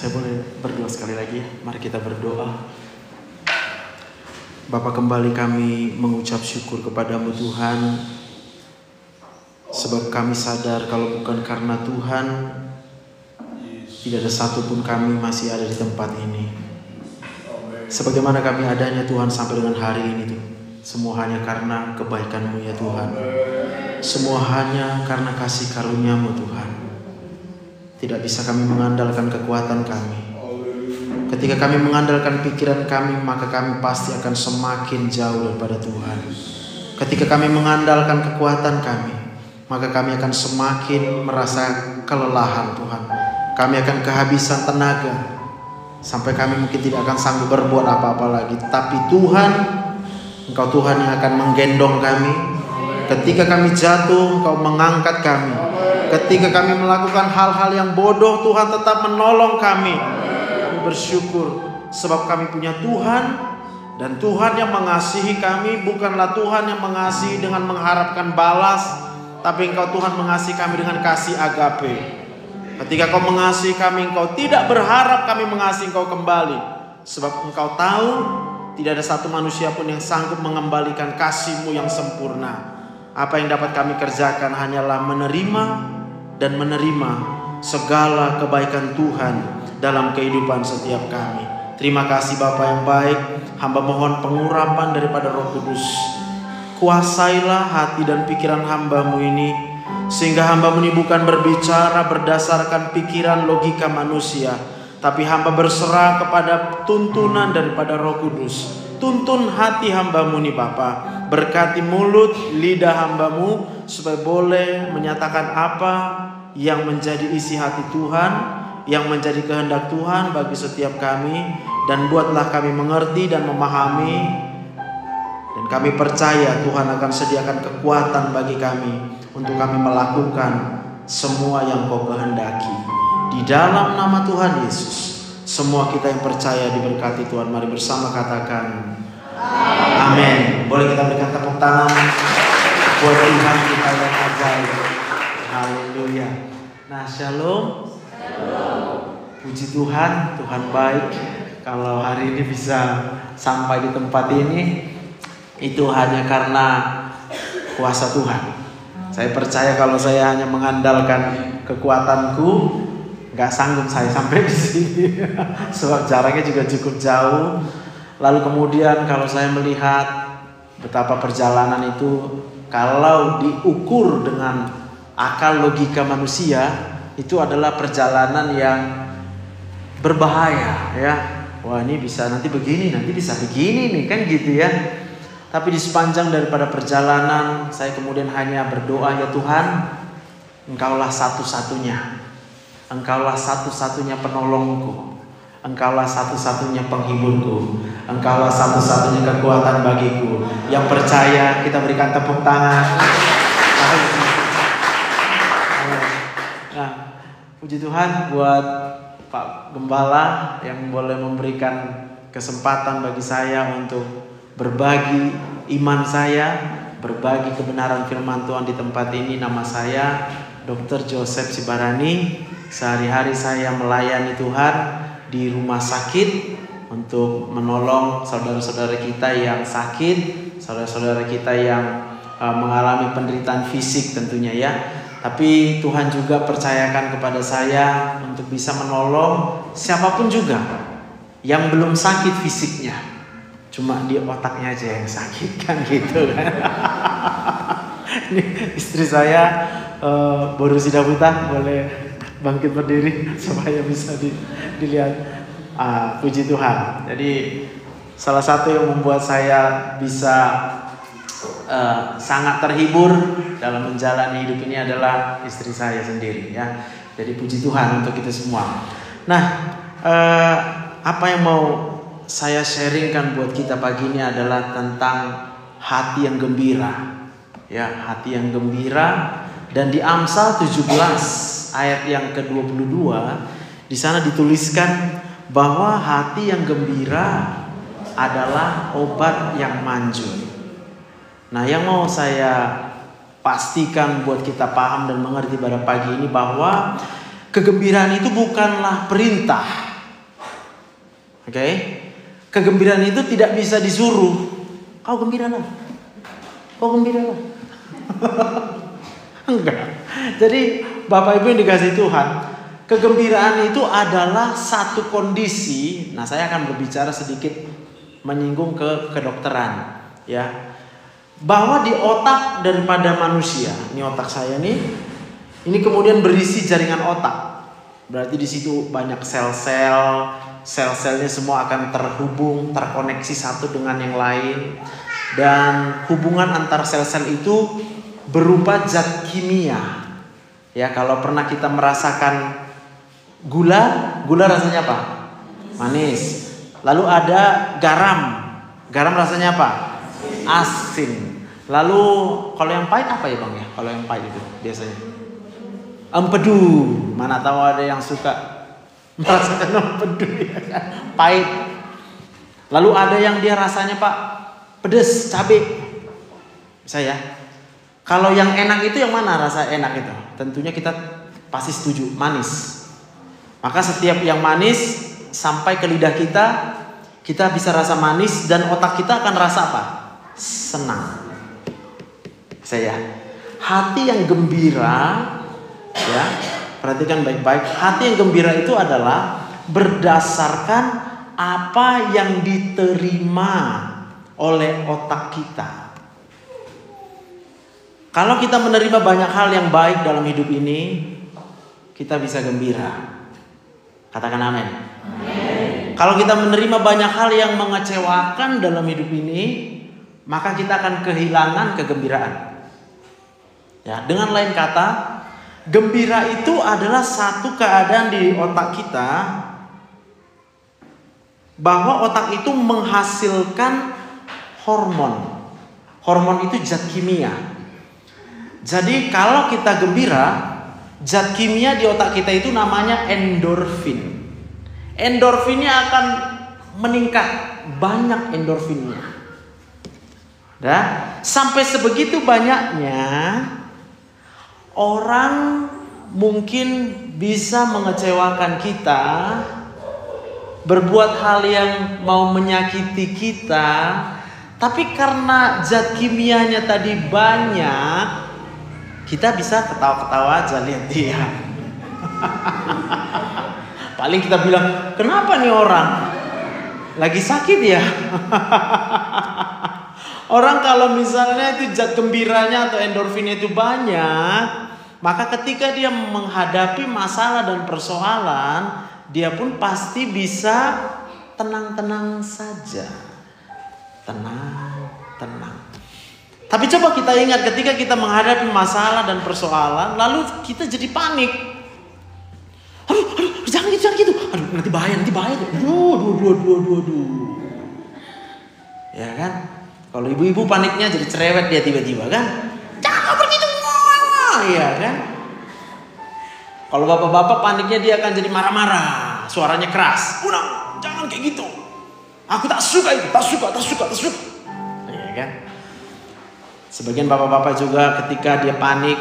Saya boleh berdoa sekali lagi? Mari kita berdoa. Bapa, kembali kami mengucap syukur kepadamu Tuhan, sebab kami sadar kalau bukan karena Tuhan, tidak ada satupun kami masih ada di tempat ini. Sebagaimana kami adanya Tuhan sampai dengan hari ini Tuhan, semua hanya karena kebaikan-Mu ya Tuhan. Semua hanya karena kasih karunia-Mu Tuhan. Tidak bisa kami mengandalkan kekuatan kami. Ketika kami mengandalkan pikiran kami, maka kami pasti akan semakin jauh daripada Tuhan. Ketika kami mengandalkan kekuatan kami, maka kami akan semakin merasa kelelahan Tuhan. Kami akan kehabisan tenaga, sampai kami mungkin tidak akan sanggup berbuat apa-apa lagi. Tapi Tuhan, Engkau Tuhan yang akan menggendong kami. Ketika kami jatuh, Engkau mengangkat kami. Ketika kami melakukan hal-hal yang bodoh, Tuhan tetap menolong kami. Kami bersyukur sebab kami punya Tuhan, dan Tuhan yang mengasihi kami. Bukanlah Tuhan yang mengasihi dengan mengharapkan balas, tapi Engkau Tuhan mengasihi kami dengan kasih agape. Ketika Kau mengasihi kami, Engkau tidak berharap kami mengasihi Engkau kembali, sebab Engkau tahu tidak ada satu manusia pun yang sanggup mengembalikan kasih-Mu yang sempurna. Apa yang dapat kami kerjakan hanyalah menerima dan menerima segala kebaikan Tuhan dalam kehidupan setiap kami. Terima kasih Bapa yang baik. Hamba mohon pengurapan daripada Roh Kudus. Kuasailah hati dan pikiran hamba-Mu ini, sehingga hamba-Mu ini bukan berbicara berdasarkan pikiran logika manusia, tapi hamba berserah kepada tuntunan daripada Roh Kudus. Tuntun hati hamba-Mu ini Bapa. Berkati mulut, lidah hamba-Mu, supaya boleh menyatakan apa yang menjadi isi hati Tuhan, yang menjadi kehendak Tuhan bagi setiap kami. Dan buatlah kami mengerti dan memahami. Dan kami percaya Tuhan akan sediakan kekuatan bagi kami untuk kami melakukan semua yang Kau kehendaki. Di dalam nama Tuhan Yesus, semua kita yang percaya diberkati Tuhan. Mari bersama katakan amin. Boleh kita berikan tepuk tangan buat Tuhan kita yang ajaib. Haleluya. Nah, shalom. Puji Tuhan, Tuhan baik. Kalau hari ini bisa sampai di tempat ini, itu hanya karena kuasa Tuhan. Saya percaya kalau saya hanya mengandalkan kekuatanku, gak sanggup saya sampai di sini. Sebab jaraknya juga cukup jauh. Lalu kemudian kalau saya melihat betapa perjalanan itu, kalau diukur dengan akal logika manusia, itu adalah perjalanan yang berbahaya ya. Wah, ini bisa nanti begini, nanti bisa begini nih, kan gitu ya. Tapi di sepanjang daripada perjalanan, saya kemudian hanya berdoa, ya Tuhan, Engkaulah satu-satunya. Engkaulah satu-satunya penolongku. Engkaulah satu-satunya penghiburku. Engkaulah satu-satunya kekuatan bagiku. Yang percaya, kita berikan tepuk tangan. Nah, puji Tuhan buat Pak Gembala yang boleh memberikan kesempatan bagi saya untuk berbagi iman saya, berbagi kebenaran firman Tuhan di tempat ini. Nama saya Dr. Joseph Sibarani. Sehari-hari saya melayani Tuhan di rumah sakit untuk menolong saudara-saudara kita yang sakit, saudara-saudara kita yang mengalami penderitaan fisik tentunya ya. Tapi Tuhan juga percayakan kepada saya untuk bisa menolong siapapun juga yang belum sakit fisiknya, cuma di otaknya aja yang sakit, kan gitu kan. Ini istri saya Boru Sidaputa, boleh bangkit berdiri supaya bisa dilihat. Puji Tuhan. Jadi salah satu yang membuat saya bisa sangat terhibur dalam menjalani hidup ini adalah istri saya sendiri ya. Jadi puji Tuhan untuk kita semua. Nah, apa yang mau saya sharingkan buat kita pagi ini adalah tentang hati yang gembira. Ya, hati yang gembira. Dan di Amsal 17 ayat yang ke-22, di sana dituliskan bahwa hati yang gembira adalah obat yang manjur. Nah, yang mau saya pastikan buat kita paham dan mengerti pada pagi ini bahwa kegembiraan itu bukanlah perintah, Oke? Kegembiraan itu tidak bisa disuruh. Kau gembiralah. Kau gembiralah. Enggak. Jadi Bapak Ibu yang dikasihi Tuhan, kegembiraan itu adalah satu kondisi. Nah, saya akan berbicara sedikit menyinggung ke kedokteran, ya. Bahwa di otak daripada manusia, ini otak saya nih, ini kemudian berisi jaringan otak. Berarti di situ banyak sel-sel, sel-selnya semua akan terhubung, terkoneksi satu dengan yang lain. Dan hubungan antar sel-sel itu berupa zat kimia. Ya, kalau pernah kita merasakan gula rasanya apa? Manis. Lalu ada garam rasanya apa? Asin. Lalu kalau yang pahit apa ya Bang ya? Kalau yang pahit itu biasanya empedu. Mana tahu ada yang suka merasakan empedu ya kan? Pahit. Lalu ada yang dia rasanya Pak pedes, cabai. Saya. Kalau yang enak itu yang mana rasa enak itu? Tentunya kita pasti setuju, manis. Maka setiap yang manis sampai ke lidah kita bisa rasa manis dan otak kita akan rasa apa? Senang. Saya. Hati yang gembira, ya, perhatikan baik-baik. Hati yang gembira itu adalah berdasarkan apa yang diterima oleh otak kita. Kalau kita menerima banyak hal yang baik dalam hidup ini, kita bisa gembira. Katakan amin. Kalau kita menerima banyak hal yang mengecewakan dalam hidup ini, maka kita akan kehilangan kegembiraan. Ya, dengan lain kata, gembira itu adalah satu keadaan di otak kita, bahwa otak itu menghasilkan hormon. Hormon itu zat kimia. Jadi kalau kita gembira, zat kimia di otak kita itu namanya endorfin. Endorfinnya akan meningkat, banyak endorfinnya. Sampai sebegitu banyaknya orang mungkin bisa mengecewakan kita, berbuat hal yang mau menyakiti kita, tapi karena zat kimianya tadi banyak, kita bisa ketawa-ketawa aja lihat dia. Paling kita bilang, kenapa nih orang? Lagi sakit ya? Orang kalau misalnya itu zat gembiranya atau endorfinnya itu banyak, maka ketika dia menghadapi masalah dan persoalan, dia pun pasti bisa tenang-tenang saja. Tenang. Tapi coba kita ingat ketika kita menghadapi masalah dan persoalan, lalu kita jadi panik. Aduh, jangan gitu. Aduh, nanti bahaya. Aduh. Ya kan? Kalau ibu-ibu paniknya jadi cerewet dia tiba-tiba kan? Jangan begitu. Iya kan? Kalau bapak-bapak paniknya dia akan jadi marah-marah, suaranya keras. Udah, jangan kayak gitu. Aku tak suka itu, tak suka. Iya kan? Sebagian bapak-bapak juga ketika dia panik,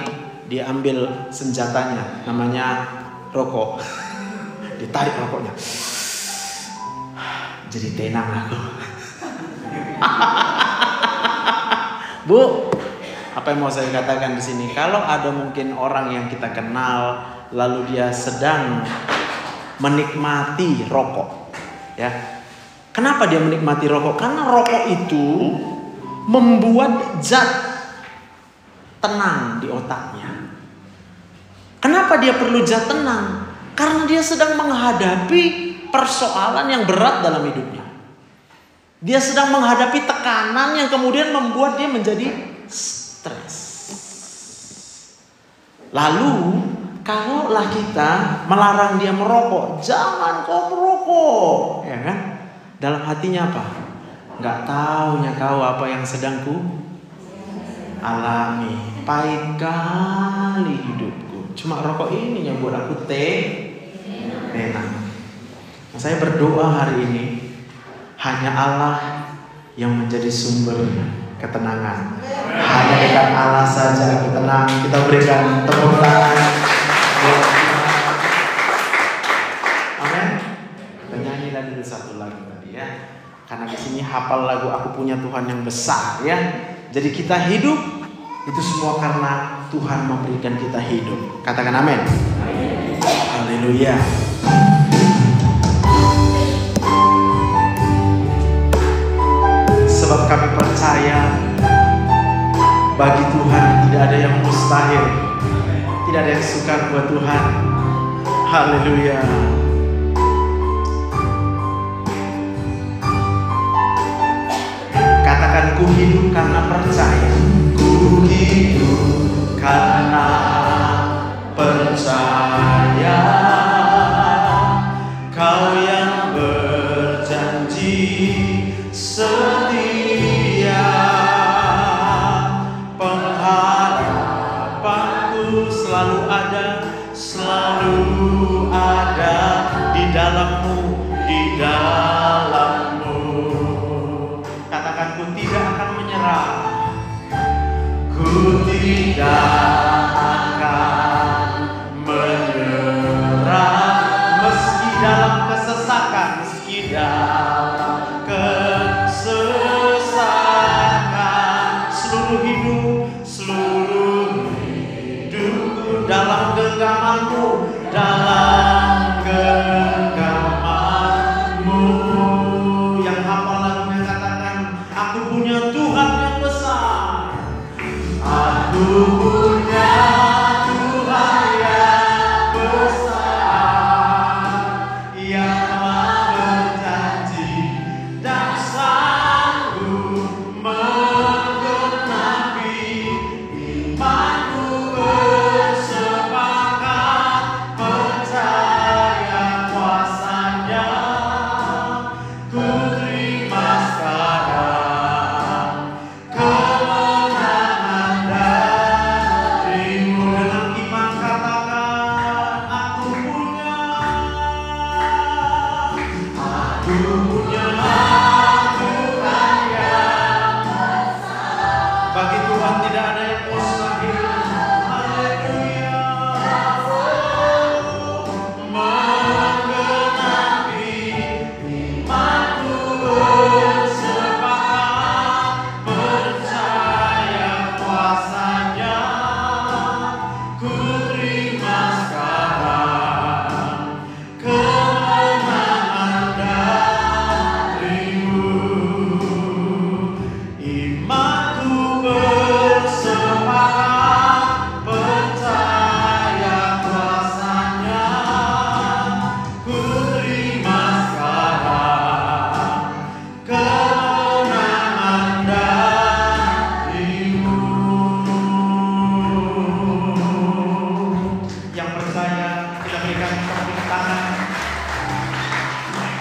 dia ambil senjatanya, namanya rokok. Ditarik rokoknya. Jadi tenang aku. Bu, apa yang mau saya katakan di sini? Kalau ada mungkin orang yang kita kenal, lalu dia sedang menikmati rokok, ya. Kenapa dia menikmati rokok? Karena rokok itu membuat zat tenang di otaknya. Kenapa dia perlu zat tenang? Karena dia sedang menghadapi persoalan yang berat dalam hidupnya. Dia sedang menghadapi tekanan yang kemudian membuat dia menjadi stres. Lalu, kalaulah kita melarang dia merokok, jangan kau merokok, ya kan? Dalam hatinya apa? Gak taunya kau apa yang sedang ku alami. Pahit kali hidupku. Cuma rokok ini yang buat aku tenang. Nah, saya berdoa hari ini, hanya Allah yang menjadi sumber ketenangan. Hanya dekat Allah saja aku tenang. Kita berikan tepuk tangan. Amin. Menyanyi lagi satu lagu. hafal lagu Aku Punya Tuhan Yang Besar ya. Jadi kita hidup itu semua karena Tuhan memberikan kita hidup. Katakan amin. Haleluya. Sebab kami percaya bagi Tuhan tidak ada yang mustahil, tidak ada yang sukar buat Tuhan. Haleluya. Katakan, ku hidup karena percaya. Ku hidup karena percaya. Kau yang berjanji setia, pengharapanku selalu ada di dalammu, di dalammu. Katakan, ku tidak akan menyerah, ku tidak akan menyerah, meski dalam kesesakan, meski dalam kesesakan. Seluruh hidupku dalam genggamanmu, dalam genggamanmu. Yang hafal lagunya katakan, aku punya Tuhan yang besar. Aku punya Tuhan yang besar, yang telah berjanji dan sanggup menggenapi imanku. Bersepakat percaya kuasanya, ku terima sekarang kemenangan darimu. Dengan iman katakan, aku punya Tuhan yang besar. Bagi Tuhan tidak ada yang mustahil. Haleluya. Menggenapi imanku, bersepakat percaya kuasanya, ku terima sekarang kemenangan darimu. Imanku bersepakat percaya kuasanya, ku terima sekarang kemenangan darimu. Yang percaya kita berikan tepuk tangan.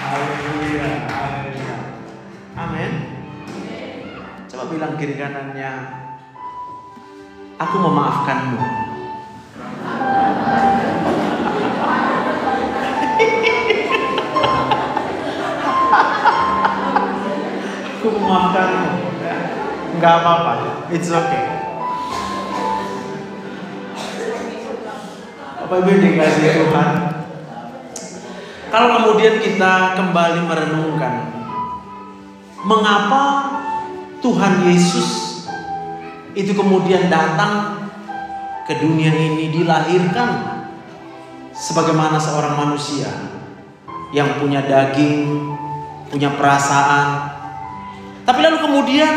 Haleluya, haleluya. Amin. Coba bilang kiri kanannya, aku memaafkanmu. Aku memaafkanmu. Enggak apa-apa, it's okay. Bapak Ibu dikasih Tuhan, kalau kemudian kita kembali merenungkan, mengapa Tuhan Yesus itu kemudian datang ke dunia ini, dilahirkan sebagaimana seorang manusia yang punya daging, punya perasaan, tapi lalu kemudian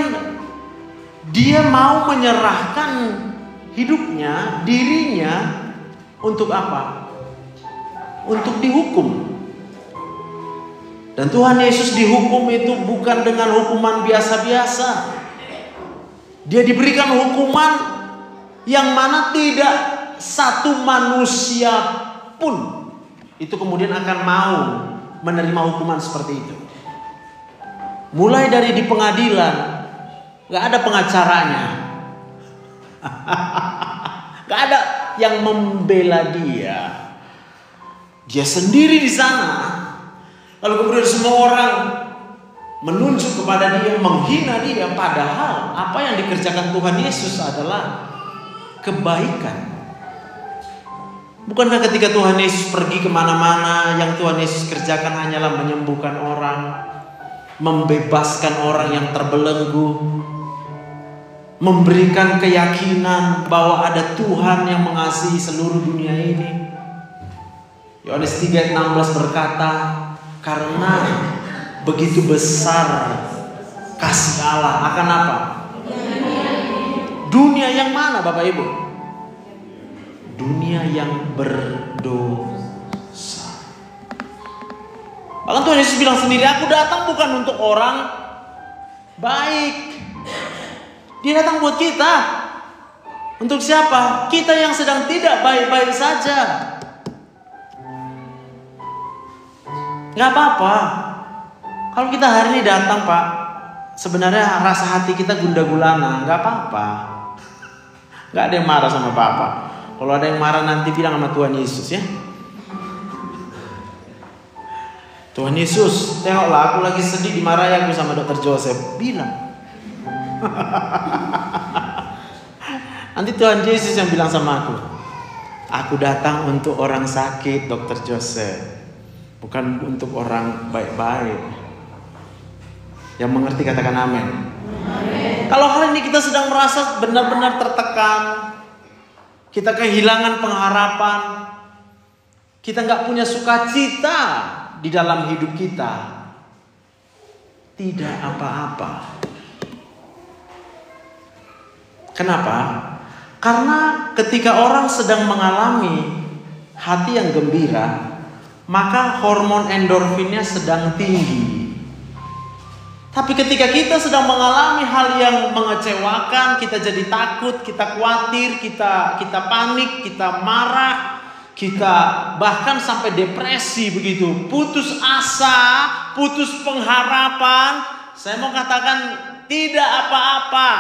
dia mau menyerahkan hidupnya, dirinya untuk apa? Untuk dihukum. Dan Tuhan Yesus dihukum itu bukan dengan hukuman biasa-biasa. Dia diberikan hukuman yang mana tidak satu manusia pun itu kemudian akan mau menerima hukuman seperti itu. Mulai dari di pengadilan, gak ada pengacaranya, gak ada yang membela dia. Dia sendiri di sana. Lalu kemudian semua orang menunjuk kepada dia, menghina dia. Padahal apa yang dikerjakan Tuhan Yesus adalah kebaikan. Bukankah ketika Tuhan Yesus pergi kemana-mana, yang Tuhan Yesus kerjakan hanyalah menyembuhkan orang, membebaskan orang yang terbelenggu, memberikan keyakinan bahwa ada Tuhan yang mengasihi seluruh dunia ini. Yohanes 3:16 berkata, karena begitu besar kasih Allah akan apa? Dunia yang mana Bapak Ibu? Dunia yang berdosa. Bahkan Tuhan Yesus bilang sendiri, aku datang bukan untuk orang baik. Dia datang buat kita. Untuk siapa? Kita yang sedang tidak baik-baik saja. Gak apa-apa. Kalau kita hari ini datang Pak, sebenarnya rasa hati kita gundah gulana, gak apa-apa. Gak ada yang marah sama Papa. Kalau ada yang marah nanti bilang sama Tuhan Yesus ya. Tuhan Yesus, tengoklah aku lagi sedih, dimarahi aku sama Dr. Joseph. Bilang. Nanti Tuhan Yesus yang bilang sama aku datang untuk orang sakit Dr. Joseph, bukan untuk orang baik-baik. Yang mengerti katakan amin. Kalau hari ini kita sedang merasa benar-benar tertekan, kita kehilangan pengharapan, kita gak punya sukacita di dalam hidup kita, tidak apa-apa. Kenapa? Karena ketika orang sedang mengalami hati yang gembira, maka hormon endorfinnya sedang tinggi. Tapi ketika kita sedang mengalami hal yang mengecewakan, kita jadi takut, kita khawatir, kita panik, kita marah, kita bahkan sampai depresi begitu, putus asa, putus pengharapan. Saya mau katakan tidak apa-apa.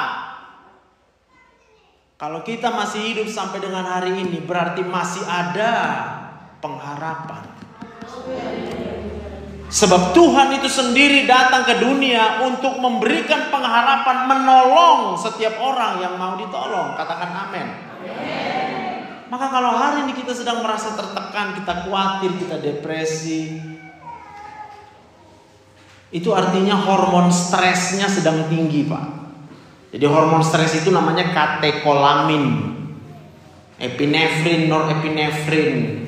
Kalau kita masih hidup sampai dengan hari ini, berarti masih ada pengharapan. Sebab Tuhan itu sendiri datang ke dunia untuk memberikan pengharapan, menolong setiap orang yang mau ditolong. Katakan amin. Maka kalau hari ini kita sedang merasa tertekan, kita khawatir, kita depresi, itu artinya hormon stresnya sedang tinggi Pak. Jadi hormon stres itu namanya katekolamin, epinefrin, norepinefrin,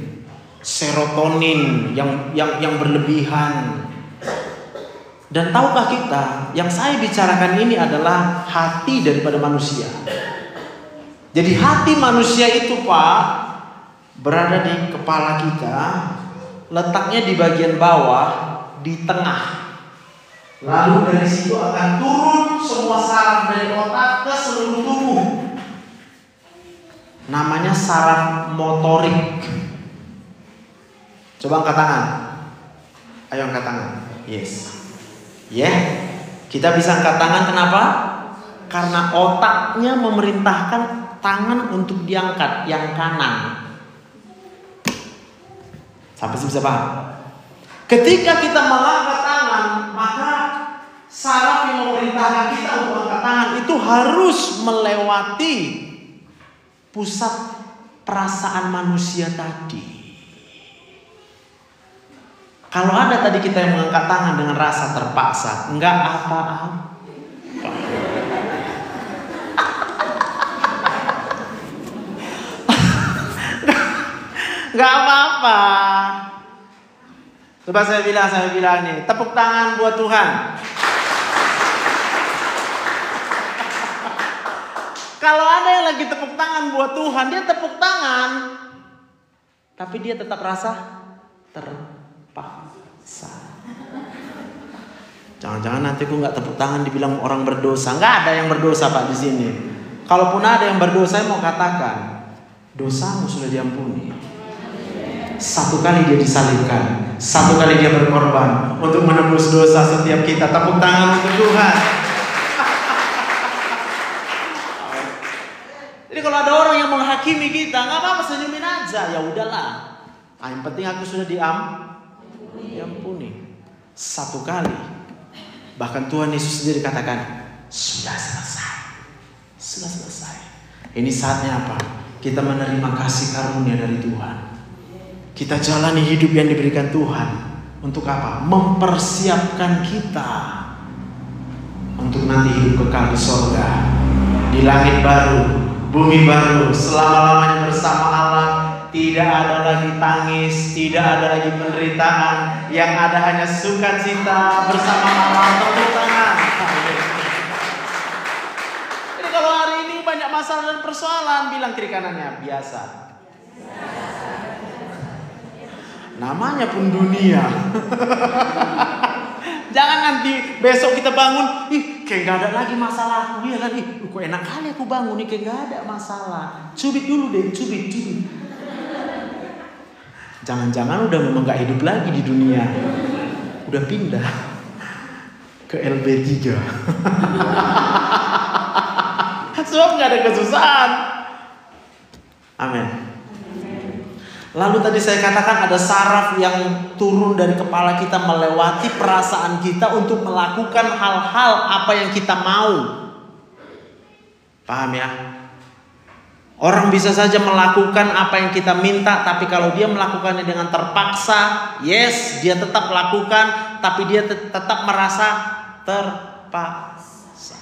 serotonin yang berlebihan. Dan tahukah kita, yang saya bicarakan ini adalah hati daripada manusia. Jadi hati manusia itu Pak, berada di kepala kita, letaknya di bagian bawah, di tengah. Lalu dari situ akan turun semua saraf dari otak ke seluruh tubuh. Namanya saraf motorik. Coba angkat tangan. Ayo angkat tangan. Yes. Kita bisa angkat tangan kenapa? Karena otaknya memerintahkan tangan untuk diangkat, yang kanan. Sampai bisa paham? Ketika kita mengangkat tangan, maka saraf yang memerintahkan kita untuk angkat tangan itu harus melewati pusat perasaan manusia tadi. Kalau ada tadi kita yang mengangkat tangan dengan rasa terpaksa, enggak apa-apa. Enggak apa-apa. Coba saya bilang nih, tepuk tangan buat Tuhan. Kalau ada yang lagi tepuk tangan buat Tuhan, dia tepuk tangan, tapi dia tetap rasa terpaksa. Jangan-jangan nanti gue nggak tepuk tangan dibilang orang berdosa. Nggak ada yang berdosa Pak di sini. Kalaupun ada yang berdosa, saya mau katakan, dosamu sudah diampuni. Satu kali dia disalibkan, satu kali dia berkorban untuk menebus dosa setiap kita. Tepuk tangan untuk Tuhan. Jadi kalau ada orang yang menghakimi kita, nggak apa-apa, senyumin aja. Ya udahlah. Yang penting aku sudah diampuni. Satu kali. Bahkan Tuhan Yesus sendiri katakan, sudah selesai. Sudah selesai. Ini saatnya apa? Kita menerima kasih karunia dari Tuhan. Kita jalani hidup yang diberikan Tuhan. Untuk apa? Mempersiapkan kita untuk nanti hidup kekal di sorga, di langit baru, bumi baru, selama-lamanya bersama Allah. Tidak ada lagi tangis, tidak ada lagi penderitaan, yang ada hanya sukacita bersama Allah. Tepuk tangan. Jadi kalau hari ini banyak masalah dan persoalan, bilang kiri kanannya biasa. Namanya pun dunia. Jangan nanti besok kita bangun, kayak gak ada lagi masalah. Iya kan, kok enak kali aku bangun nih, kayak gak ada masalah. Cubit dulu deh, cubit. Jangan-jangan udah memang gak hidup lagi di dunia, udah pindah ke LB3. Sebab gak ada kesusahan. Amin. Lalu tadi saya katakan ada saraf yang turun dari kepala kita melewati perasaan kita untuk melakukan hal-hal apa yang kita mau. Paham ya? Orang bisa saja melakukan apa yang kita minta, tapi kalau dia melakukannya dengan terpaksa, yes, dia tetap melakukan, tapi dia tetap merasa terpaksa.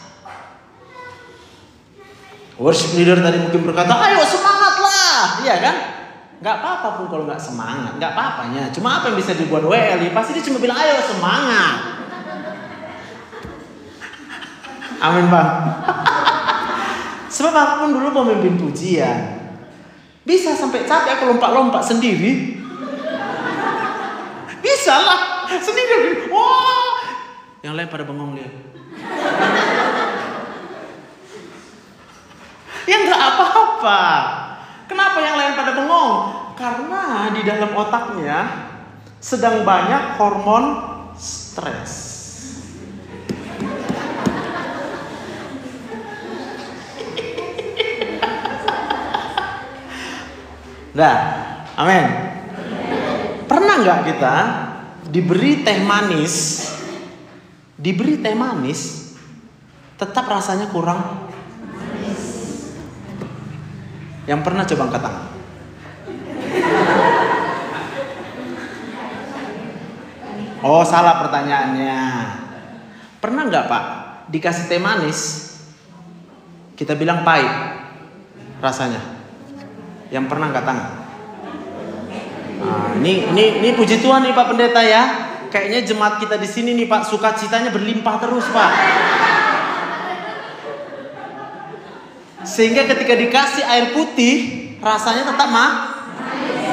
Worship leader tadi mungkin berkata, ayo semangatlah, iya kan? Gak apa-apa pun kalau gak semangat, gak apa-apanya. Cuma apa yang bisa dibuat WL? Pasti dia cuma bilang, ayo semangat. Amin Bang. Sebab aku pun dulu memimpin pujian, bisa sampai capek aku lompat-lompat sendiri. Bisa lah, sendiri. Wah, yang lain pada bengong lihat. Ya gak apa-apa. Kenapa yang lain pada bengong? Karena di dalam otaknya sedang banyak hormon stres. Nah, amin. Pernah nggak kita diberi teh manis, tetap rasanya kurang? Yang pernah coba angkat tangan. Oh, salah pertanyaannya. Pernah nggak Pak dikasih teh manis, kita bilang pahit rasanya? Yang pernah angkat tangan. Nah, ini puji Tuhan nih Pak Pendeta ya. Kayaknya jemaat kita di sini nih Pak, sukacitanya berlimpah terus Pak. Sehingga ketika dikasih air putih, rasanya tetap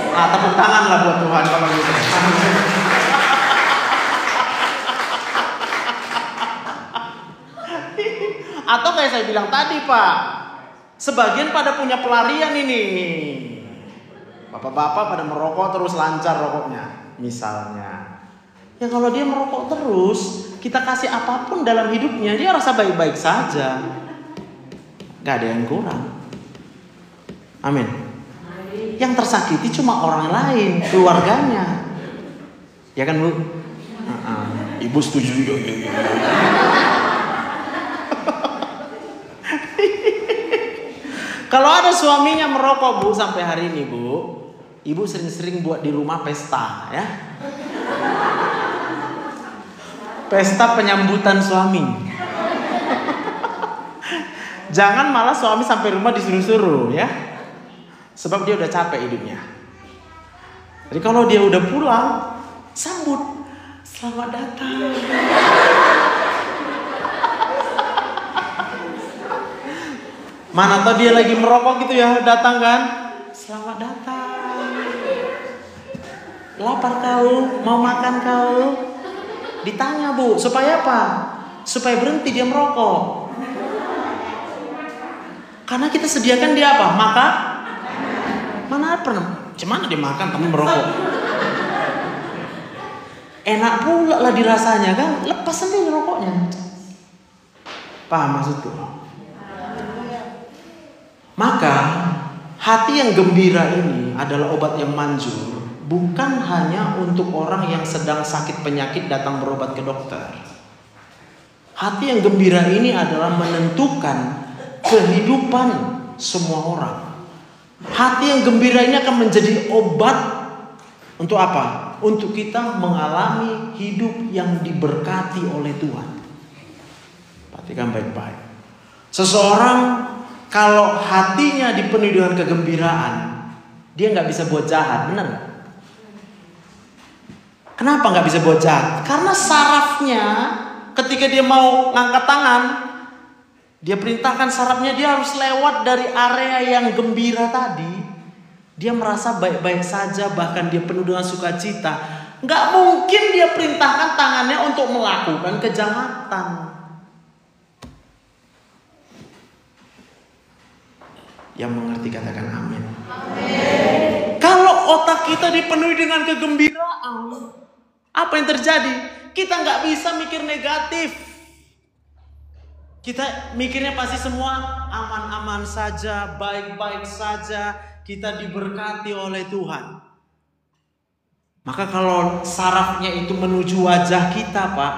tepuk tangan lah buat Tuhan kalau gitu. Atau kayak saya bilang tadi Pak, sebagian pada punya pelarian ini. Bapak-bapak pada merokok terus lancar rokoknya, misalnya. Ya kalau dia merokok terus, kita kasih apapun dalam hidupnya, dia rasa baik-baik saja. Gak ada yang kurang. Amin. Yang tersakiti cuma orang lain, keluarganya. Ya kan Bu? Ibu setuju. Kalau ada suaminya merokok Bu sampai hari ini Bu, ibu sering-sering buat di rumah pesta ya. Pesta penyambutan suami. Jangan malah suami sampai rumah disuruh-suruh ya. Sebab dia udah capek hidupnya. Jadi kalau dia udah pulang, sambut, selamat datang. Mana tahu dia lagi merokok gitu ya, datang kan, selamat datang. Lapar kau, mau makan kau? Ditanya Bu, supaya apa? Supaya berhenti dia merokok. Karena kita sediakan dia apa? Mana pernah? Cuman dia makan tapi merokok. Enak pula lah dirasanya kan? Lepas sendiri rokoknya. Paham maksudku? Maka hati yang gembira ini adalah obat yang manjur. Bukan hanya untuk orang yang sedang sakit penyakit datang berobat ke dokter. Hati yang gembira ini adalah menentukan kehidupan semua orang. Hati yang gembira ini akan menjadi obat untuk apa? Untuk kita mengalami hidup yang diberkati oleh Tuhan. Dia kan baik-baik. Seseorang kalau hatinya dipenuhi dengan kegembiraan, dia nggak bisa buat jahat, benar nggak? Kenapa nggak bisa buat jahat? Karena sarafnya ketika dia mau ngangkat tangan, dia perintahkan sarafnya dia harus lewat dari area yang gembira tadi. Dia merasa baik-baik saja, bahkan dia penuh dengan sukacita. Nggak mungkin dia perintahkan tangannya untuk melakukan kejahatan. Yang mengerti katakan amin. Amin. Kalau otak kita dipenuhi dengan kegembiraan, apa yang terjadi? Kita nggak bisa mikir negatif. Kita mikirnya pasti semua aman-aman saja, baik-baik saja. Kita diberkati oleh Tuhan. Maka kalau sarafnya itu menuju wajah kita, Pak,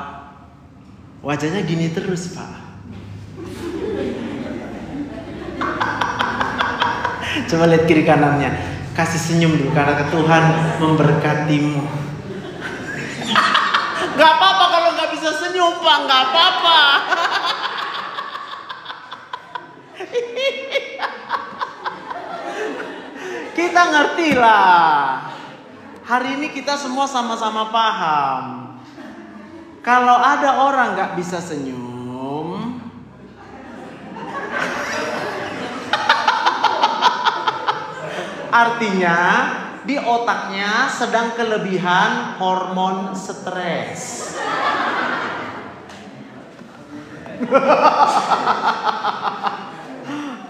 wajahnya gini terus, Pak. Coba lihat kiri kanannya. Kasih senyum dulu karena Tuhan memberkatimu. Gak apa-apa kalau gak bisa senyum, Pak. Gak apa-apa. Kita ngerti lah. Hari ini kita semua sama-sama paham. Kalau ada orang gak bisa senyum, artinya di otaknya sedang kelebihan hormon stres.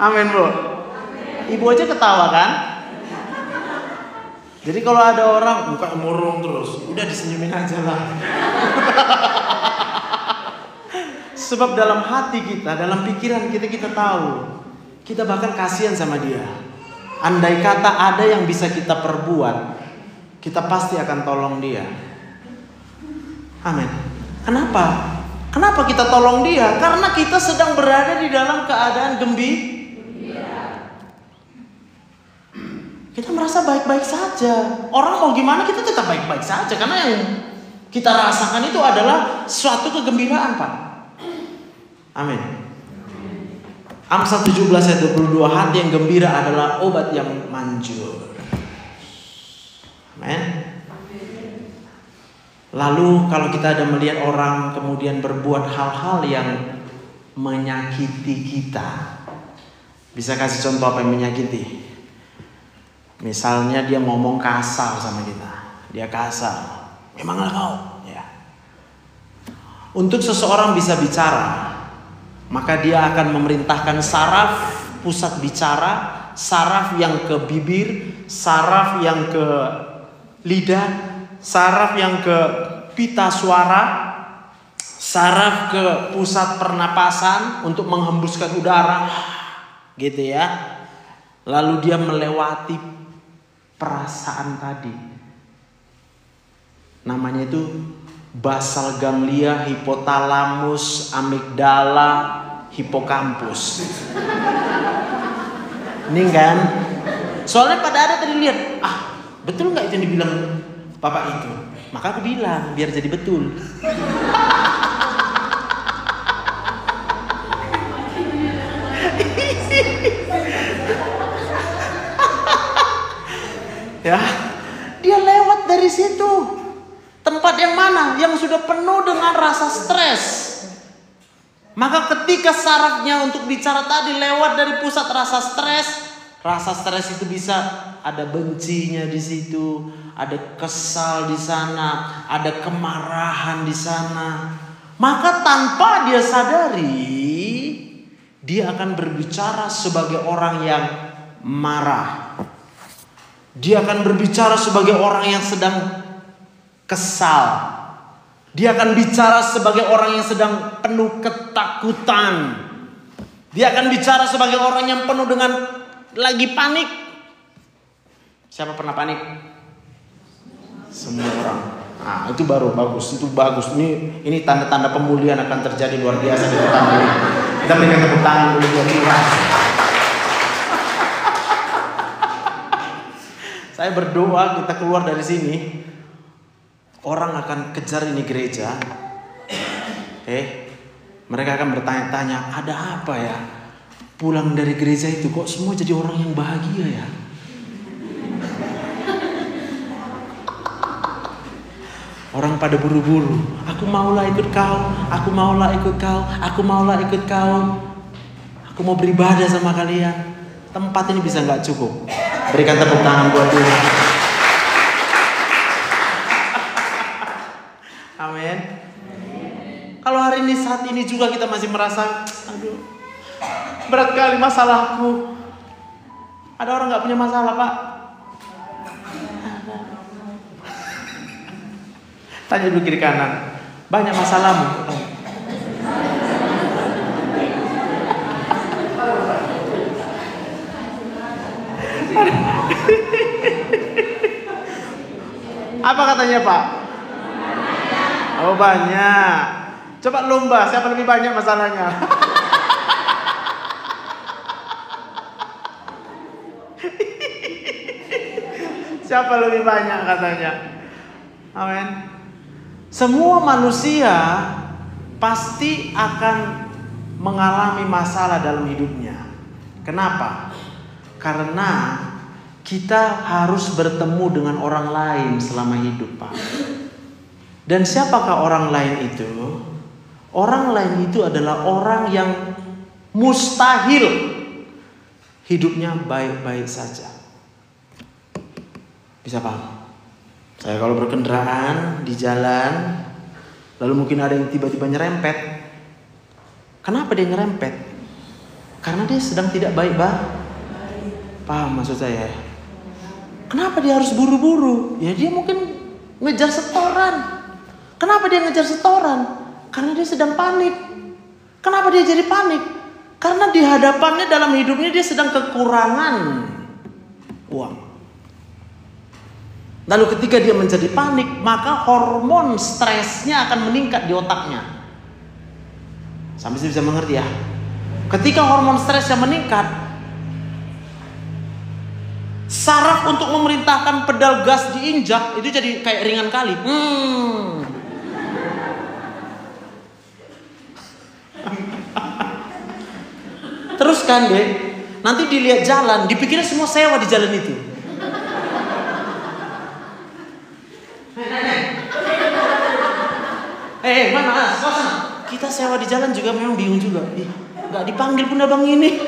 Amin, Bu. Ibu aja ketawa kan? Jadi kalau ada orang muka murung terus, udah disenyumin aja lah. Sebab dalam hati kita, dalam pikiran kita, kita tahu. Kita bahkan kasihan sama dia. Andai kata ada yang bisa kita perbuat, kita pasti akan tolong dia. Amin. Kenapa? Kenapa kita tolong dia? Karena kita sedang berada di dalam keadaan gembira. Kita merasa baik-baik saja. Orang mau gimana kita tetap baik-baik saja. Karena yang kita rasakan itu adalah suatu kegembiraan, Pak. Amin. Amsal 17 ayat 22, hati yang gembira adalah obat yang manjur. Amin. Lalu kalau kita ada melihat orang kemudian berbuat hal-hal yang menyakiti kita. Bisa kasih contoh apa yang menyakiti? Misalnya dia ngomong kasar sama kita. Dia kasar. Memanglah kau. Ya. Untuk seseorang bisa bicara, maka dia akan memerintahkan saraf pusat bicara, saraf yang ke bibir, saraf yang ke lidah, saraf yang ke pita suara, saraf ke pusat pernapasan untuk menghembuskan udara. Gitu ya. Lalu dia melewati perasaan tadi. Namanya itu basal ganglia, hipotalamus, amigdala, hipokampus. Ini kan? Soalnya pada ada tadi lihat, betul nggak itu yang dibilang Bapak itu? Maka aku bilang biar jadi betul. Ya, dia lewat dari situ. Tempat yang mana? Yang sudah penuh dengan rasa stres. Maka ketika sarafnya untuk bicara tadi lewat dari pusat rasa stres itu bisa ada bencinya di situ, ada kesal di sana, ada kemarahan di sana. Maka tanpa dia sadari, dia akan berbicara sebagai orang yang marah. Dia akan berbicara sebagai orang yang sedang kesal. Dia akan bicara sebagai orang yang sedang penuh ketakutan. Dia akan bicara sebagai orang yang penuh dengan lagi panik. Siapa pernah panik? Semua orang. Nah, itu baru bagus, itu bagus. Ini tanda-tanda pemulihan akan terjadi luar biasa di kota ini. Kita berikan tepuk tangan dulu buat Tuhan. Saya berdoa kita keluar dari sini, orang akan kejar ini gereja. Mereka akan bertanya-tanya, ada apa ya? Pulang dari gereja itu kok semua jadi orang yang bahagia ya? Orang pada buru-buru. Aku maulah ikut kau, aku maulah ikut kau, aku maulah ikut kau. Aku mau beribadah sama kalian. Tempat ini bisa nggak cukup. Berikan tepuk tangan buat Tuhan. Amin. Kalau hari ini saat ini juga kita masih merasa, aduh, berat kali masalahku. Ada orang nggak punya masalah, Pak? Tanya dulu kiri kanan. Banyak masalahmu. Apa katanya, Pak? Oh, banyak. Coba lomba, siapa lebih banyak masalahnya? Siapa lebih banyak katanya? Amin. Semua manusia pasti akan mengalami masalah dalam hidupnya. Kenapa? Karena kita harus bertemu dengan orang lain selama hidup, Pak. Dan siapakah orang lain itu? Orang lain itu adalah orang yang mustahil hidupnya baik-baik saja. Bisa paham? Saya kalau berkendaraan di jalan, lalu mungkin ada yang tiba-tiba nyerempet. Kenapa dia nyerempet? Karena dia sedang tidak baik-baik. Paham maksud saya? Kenapa dia harus buru-buru? Ya dia mungkin ngejar setoran. Kenapa dia ngejar setoran? Karena dia sedang panik. Kenapa dia jadi panik? Karena di hadapannya dalam hidupnya dia sedang kekurangan uang. Lalu ketika dia menjadi panik, maka hormon stresnya akan meningkat di otaknya. Sampai sini bisa mengerti ya? Ketika hormon stresnya meningkat, saraf untuk memerintahkan pedal gas diinjak itu jadi kayak ringan kali. Terus kan deh, nanti dilihat jalan, dipikirnya semua sewa di jalan itu. Mana? Sana. Kita sewa di jalan juga memang bingung juga. Gak dipanggil pun abang ini.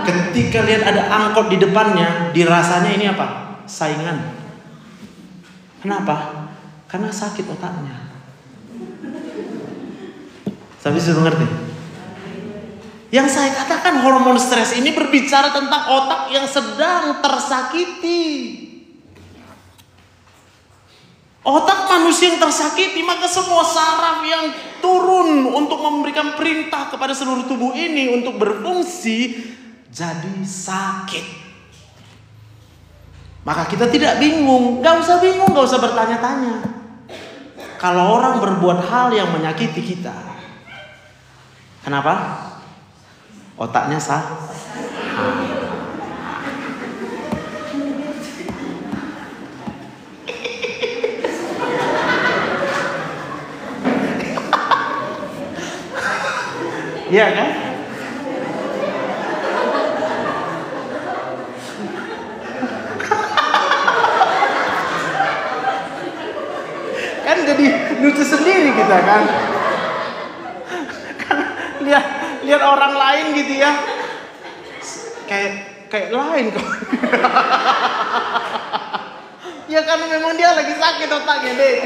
Ketika lihat ada angkot di depannya, dirasanya ini apa? Saingan. Kenapa? Karena sakit otaknya. Sampai sudah mengerti? Yang saya katakan hormon stres ini berbicara tentang otak yang sedang tersakiti. Otak manusia yang tersakiti, maka semua saraf yang turun untuk memberikan perintah kepada seluruh tubuh ini untuk berfungsi jadi sakit. Maka kita tidak bingung, gak usah bingung, gak usah bertanya-tanya. Kalau orang berbuat hal yang menyakiti kita, kenapa? Otaknya sakit. Iya kan? Kan jadi lucu sendiri kita kan. Kan lihat orang lain gitu ya. Kayak lain kok. Ya kan memang dia lagi sakit otaknya deh.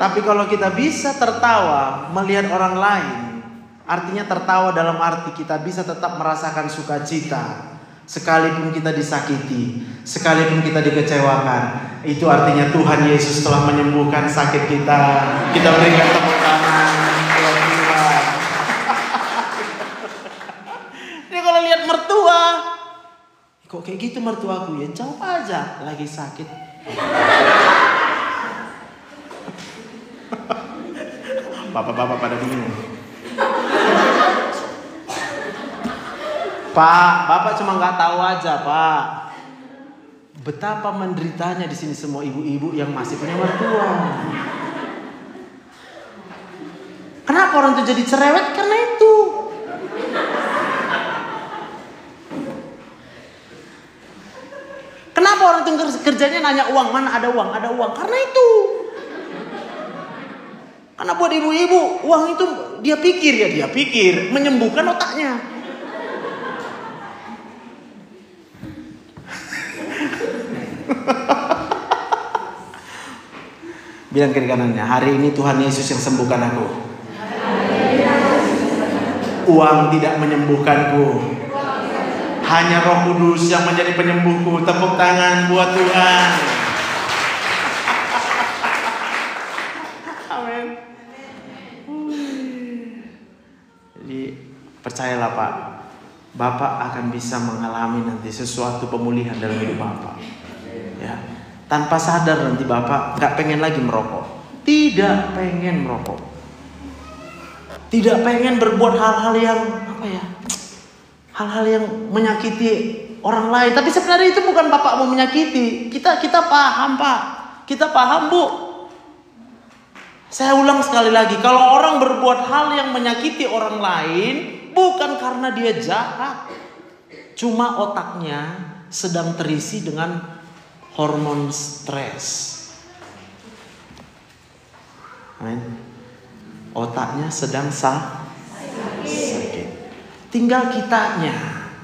Tapi kalau kita bisa tertawa melihat orang lain, artinya tertawa dalam arti kita bisa tetap merasakan sukacita. Sekalipun kita disakiti, sekalipun kita dikecewakan, itu artinya Tuhan Yesus telah menyembuhkan sakit kita. Kita berikan tepuk tangan buat Tuhan. Ini kalau lihat mertua, kok kayak gitu mertuaku ya? Jawab aja, lagi sakit. Bapak-bapak pada bingung. Pak, Bapak cuma nggak tahu aja, Pak. Betapa menderitanya di sini semua ibu-ibu yang masih punya mertua. Kenapa orang itu jadi cerewet? Karena itu. Kenapa orang itu kerjanya nanya uang, mana ada uang, ada uang? Karena itu. Karena buat ibu-ibu, uang itu dia pikir menyembuhkan otaknya. Bilang kiri kanannya, hari ini Tuhan Yesus yang sembuhkan aku. Uang tidak menyembuhkanku. Hanya Roh Kudus yang menjadi penyembuhku. Tepuk tangan buat Tuhan. Amin. Jadi percayalah Pak, Bapak akan bisa mengalami nanti sesuatu pemulihan dalam hidup Bapak. Ya, tanpa sadar nanti Bapak gak pengen lagi merokok. Tidak pengen merokok. Tidak pengen berbuat hal-hal yang hal-hal yang menyakiti orang lain. Tapi sebenarnya itu bukan Bapak mau menyakiti. Kita paham Pak. Kita paham Bu. Saya ulang sekali lagi. Kalau orang berbuat hal yang menyakiti orang lain, bukan karena dia jahat. Cuma otaknya sedang terisi dengan hormon stres. Amin. Otaknya sedang sakit. Tinggal kitanya.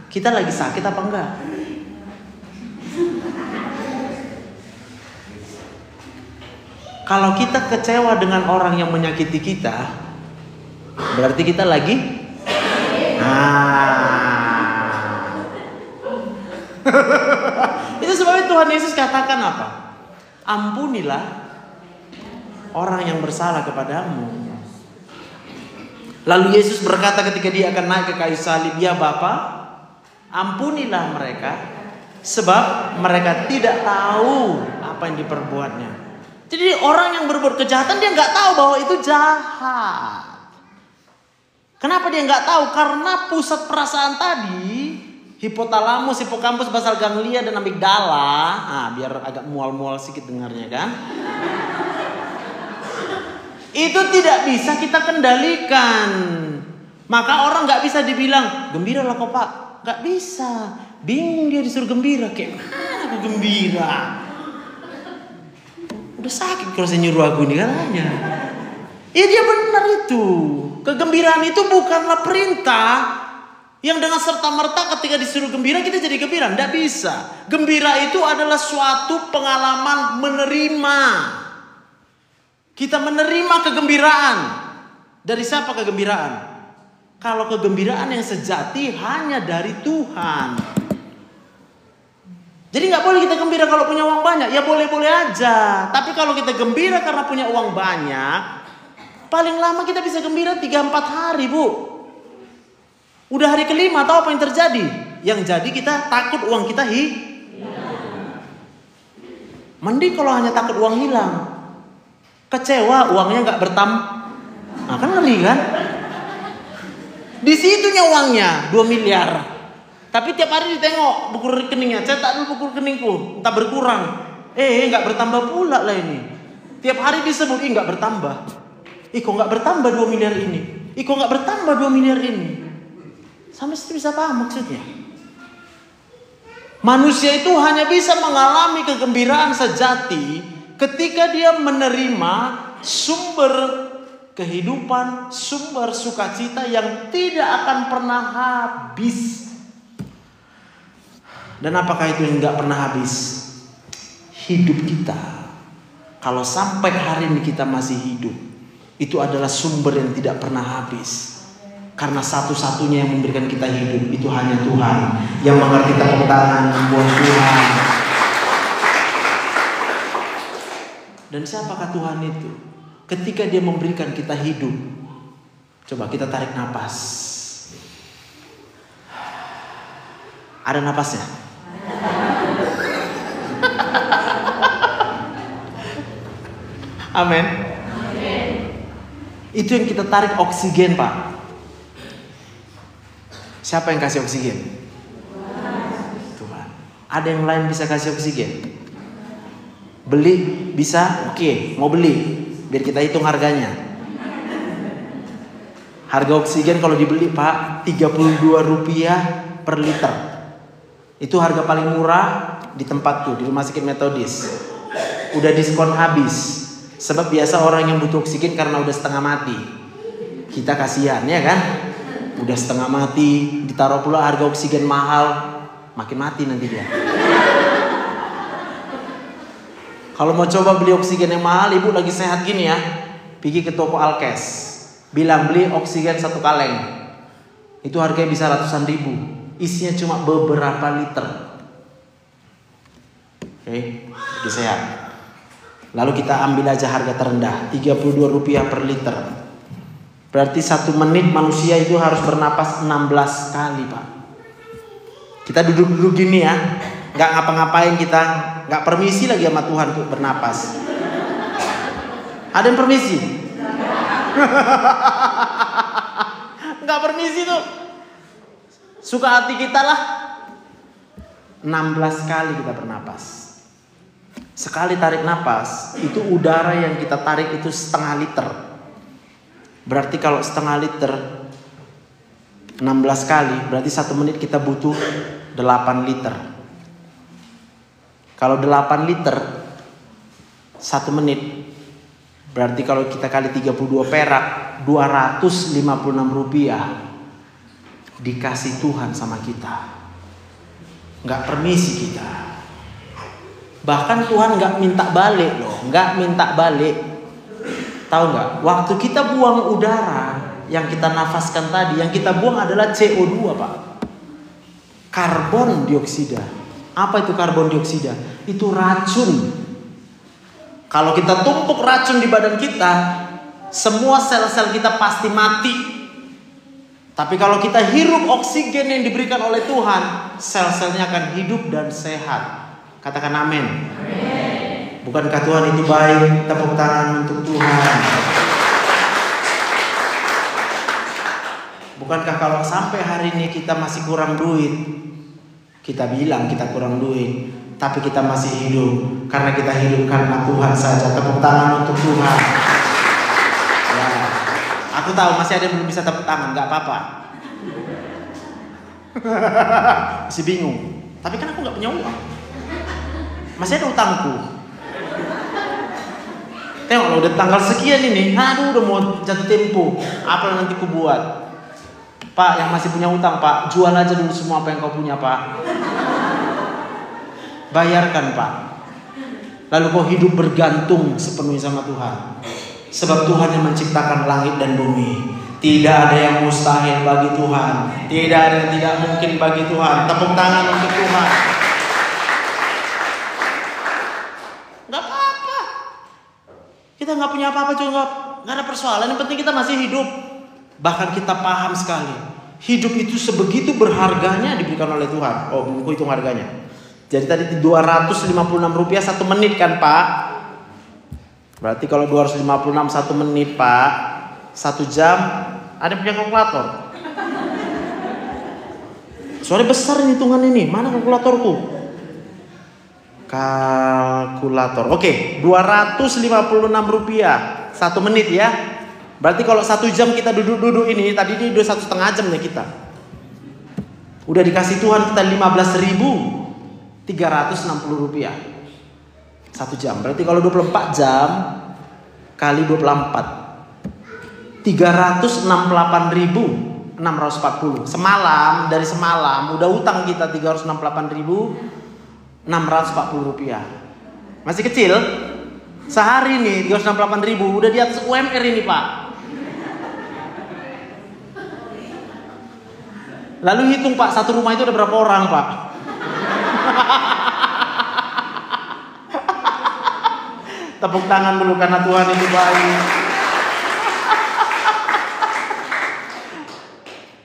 Kita lagi sakit apa enggak? Kalau kita kecewa dengan orang yang menyakiti kita, berarti kita lagi Itu sebabnya Tuhan Yesus katakan apa? Ampunilah orang yang bersalah kepadamu. Lalu Yesus berkata ketika dia akan naik ke kayu salib, ya Bapa, ampunilah mereka, sebab mereka tidak tahu apa yang diperbuatnya. Jadi orang yang berbuat kejahatan dia nggak tahu bahwa itu jahat. Kenapa dia nggak tahu? Karena pusat perasaan tadi, hipotalamus, hipokampus, basal ganglia dan amigdala. Biar agak mual-mual sedikit dengarnya kan. Itu tidak bisa kita kendalikan. Maka orang gak bisa dibilang, gembira lah kok Pak. Gak bisa. Bingung dia disuruh gembira. Kayak mana aku gembira? Udah sakit kalau saya nyuruh aku nih katanya. Ya dia benar itu. Kegembiraan itu bukanlah perintah yang dengan serta-merta ketika disuruh gembira kita jadi gembira. Gak bisa. Gembira itu adalah suatu pengalaman menerima. Kita menerima kegembiraan. Dari siapa kegembiraan? Kalau kegembiraan yang sejati hanya dari Tuhan. Jadi gak boleh kita gembira kalau punya uang banyak. Ya boleh-boleh aja. Tapi kalau kita gembira karena punya uang banyak, paling lama kita bisa gembira 3-4 hari Bu. Udah hari kelima tahu apa yang terjadi? Yang jadi kita takut uang kita hilang. Mending kalau hanya takut uang hilang. Kecewa uangnya nggak bertambah, kan ngeri kan? Di situnya uangnya 2 miliar, tapi tiap hari ditengok buku rekeningnya, cetak dulu buku rekeningku, entah berkurang, nggak bertambah pula lah ini. Tiap hari disebut, nggak bertambah, kok nggak bertambah 2 miliar ini, kok nggak bertambah 2 miliar ini. Sampai situ bisa paham maksudnya? Manusia itu hanya bisa mengalami kegembiraan sejati ketika dia menerima sumber kehidupan, sumber sukacita yang tidak akan pernah habis. Dan apakah itu yang gak pernah habis? Hidup kita. Kalau sampai hari ini kita masih hidup, itu adalah sumber yang tidak pernah habis. Karena satu-satunya yang memberikan kita hidup itu hanya Tuhan. Yang mengerti tepuk tangan buat Tuhan. Dan siapakah Tuhan itu? Ketika dia memberikan kita hidup. Coba kita tarik napas. Ada napasnya? Amin. Itu yang kita tarik oksigen Pak. Siapa yang kasih oksigen? Ada yang lain bisa kasih oksigen? Beli bisa? Oke, mau beli. Biar kita hitung harganya. Harga oksigen kalau dibeli Pak, Rp32 per liter. Itu harga paling murah di tempatku, di Rumah Sakit Metodis. Udah diskon habis. Sebab biasa orang yang butuh oksigen karena udah setengah mati. Kita kasihan ya kan? Udah setengah mati, ditaruh pula harga oksigen mahal, makin mati nanti dia. Kalau mau coba beli oksigen yang mahal, ibu lagi sehat gini ya, pergi ke toko Alkes, bilang beli oksigen 1 kaleng. Itu harganya bisa ratusan ribu, isinya cuma beberapa liter. Oke, lagi sehat. Lalu kita ambil aja harga terendah, Rp32 per liter. Berarti 1 menit manusia itu harus bernapas 16 kali Pak. Kita duduk-duduk gini ya, gak ngapa-ngapain kita, gak permisi lagi sama Tuhan untuk bernapas. Ada yang permisi? Gak permisi tuh. Suka hati kita lah. 16 kali kita bernapas. Sekali tarik napas, itu udara yang kita tarik itu setengah liter. Berarti kalau setengah liter 16 kali, berarti 1 menit kita butuh 8 liter. Kalau 8 liter 1 menit, berarti kalau kita kali 32 perak, Rp256 dikasih Tuhan sama kita. Gak permisi kita. Bahkan Tuhan gak minta balik loh, gak minta balik. Tahu nggak? Waktu kita buang udara yang kita nafaskan tadi, yang kita buang adalah CO2 Pak. Karbon dioksida. Apa itu karbon dioksida? Itu racun. Kalau kita tumpuk racun di badan kita, semua sel-sel kita pasti mati. Tapi kalau kita hirup oksigen yang diberikan oleh Tuhan, sel-selnya akan hidup dan sehat. Katakan amin. Bukankah Tuhan itu baik? Tepuk tangan untuk Tuhan. Bukankah kalau sampai hari ini kita masih kurang duit, kita bilang kita kurang duit, tapi kita masih hidup karena kita hidup karena Tuhan saja. Tepuk tangan untuk Tuhan. Ya, aku tahu masih ada yang belum bisa tepuk tangan, nggak apa-apa. Masih bingung. Tapi kan aku nggak punya uang. Masih ada utangku. Tengok udah tanggal sekian ini, aduh udah mau jatuh tempo. Apa nanti ku buat? Pak yang masih punya utang Pak, jual aja dulu semua apa yang kau punya Pak. Bayarkan Pak. Lalu kau hidup bergantung sepenuhnya sama Tuhan. Sebab Tuhan yang menciptakan langit dan bumi. Tidak ada yang mustahil bagi Tuhan. Tidak ada yang tidak mungkin bagi Tuhan. Tepuk tangan untuk Tuhan. Kita nggak punya apa-apa juga, nggak ada persoalan. Yang penting kita masih hidup. Bahkan kita paham sekali, hidup itu sebegitu berharganya diberikan oleh Tuhan. Oh, buku hitung harganya. Jadi tadi Rp256 1 menit kan Pak? Berarti kalau 256 1 menit Pak, 1 jam. Ada yang punya kalkulator? Soalnya besar hitungan ini. Mana kalkulatorku? Kalkulator. Oke, Rp256 1 menit ya. Berarti kalau 1 jam kita duduk-duduk ini, tadi ini udah 1,5 jam ya kita. Udah dikasih Tuhan kita Rp15.360 1 jam. Berarti kalau 24 jam kali 24 368.640. Semalam, dari semalam udah utang kita Rp368.640. Masih kecil. Sehari nih 368.000 udah di atas UMR ini Pak. Lalu hitung Pak, satu rumah itu ada berapa orang Pak? Tepuk tangan dulu karena Tuhan itu baik.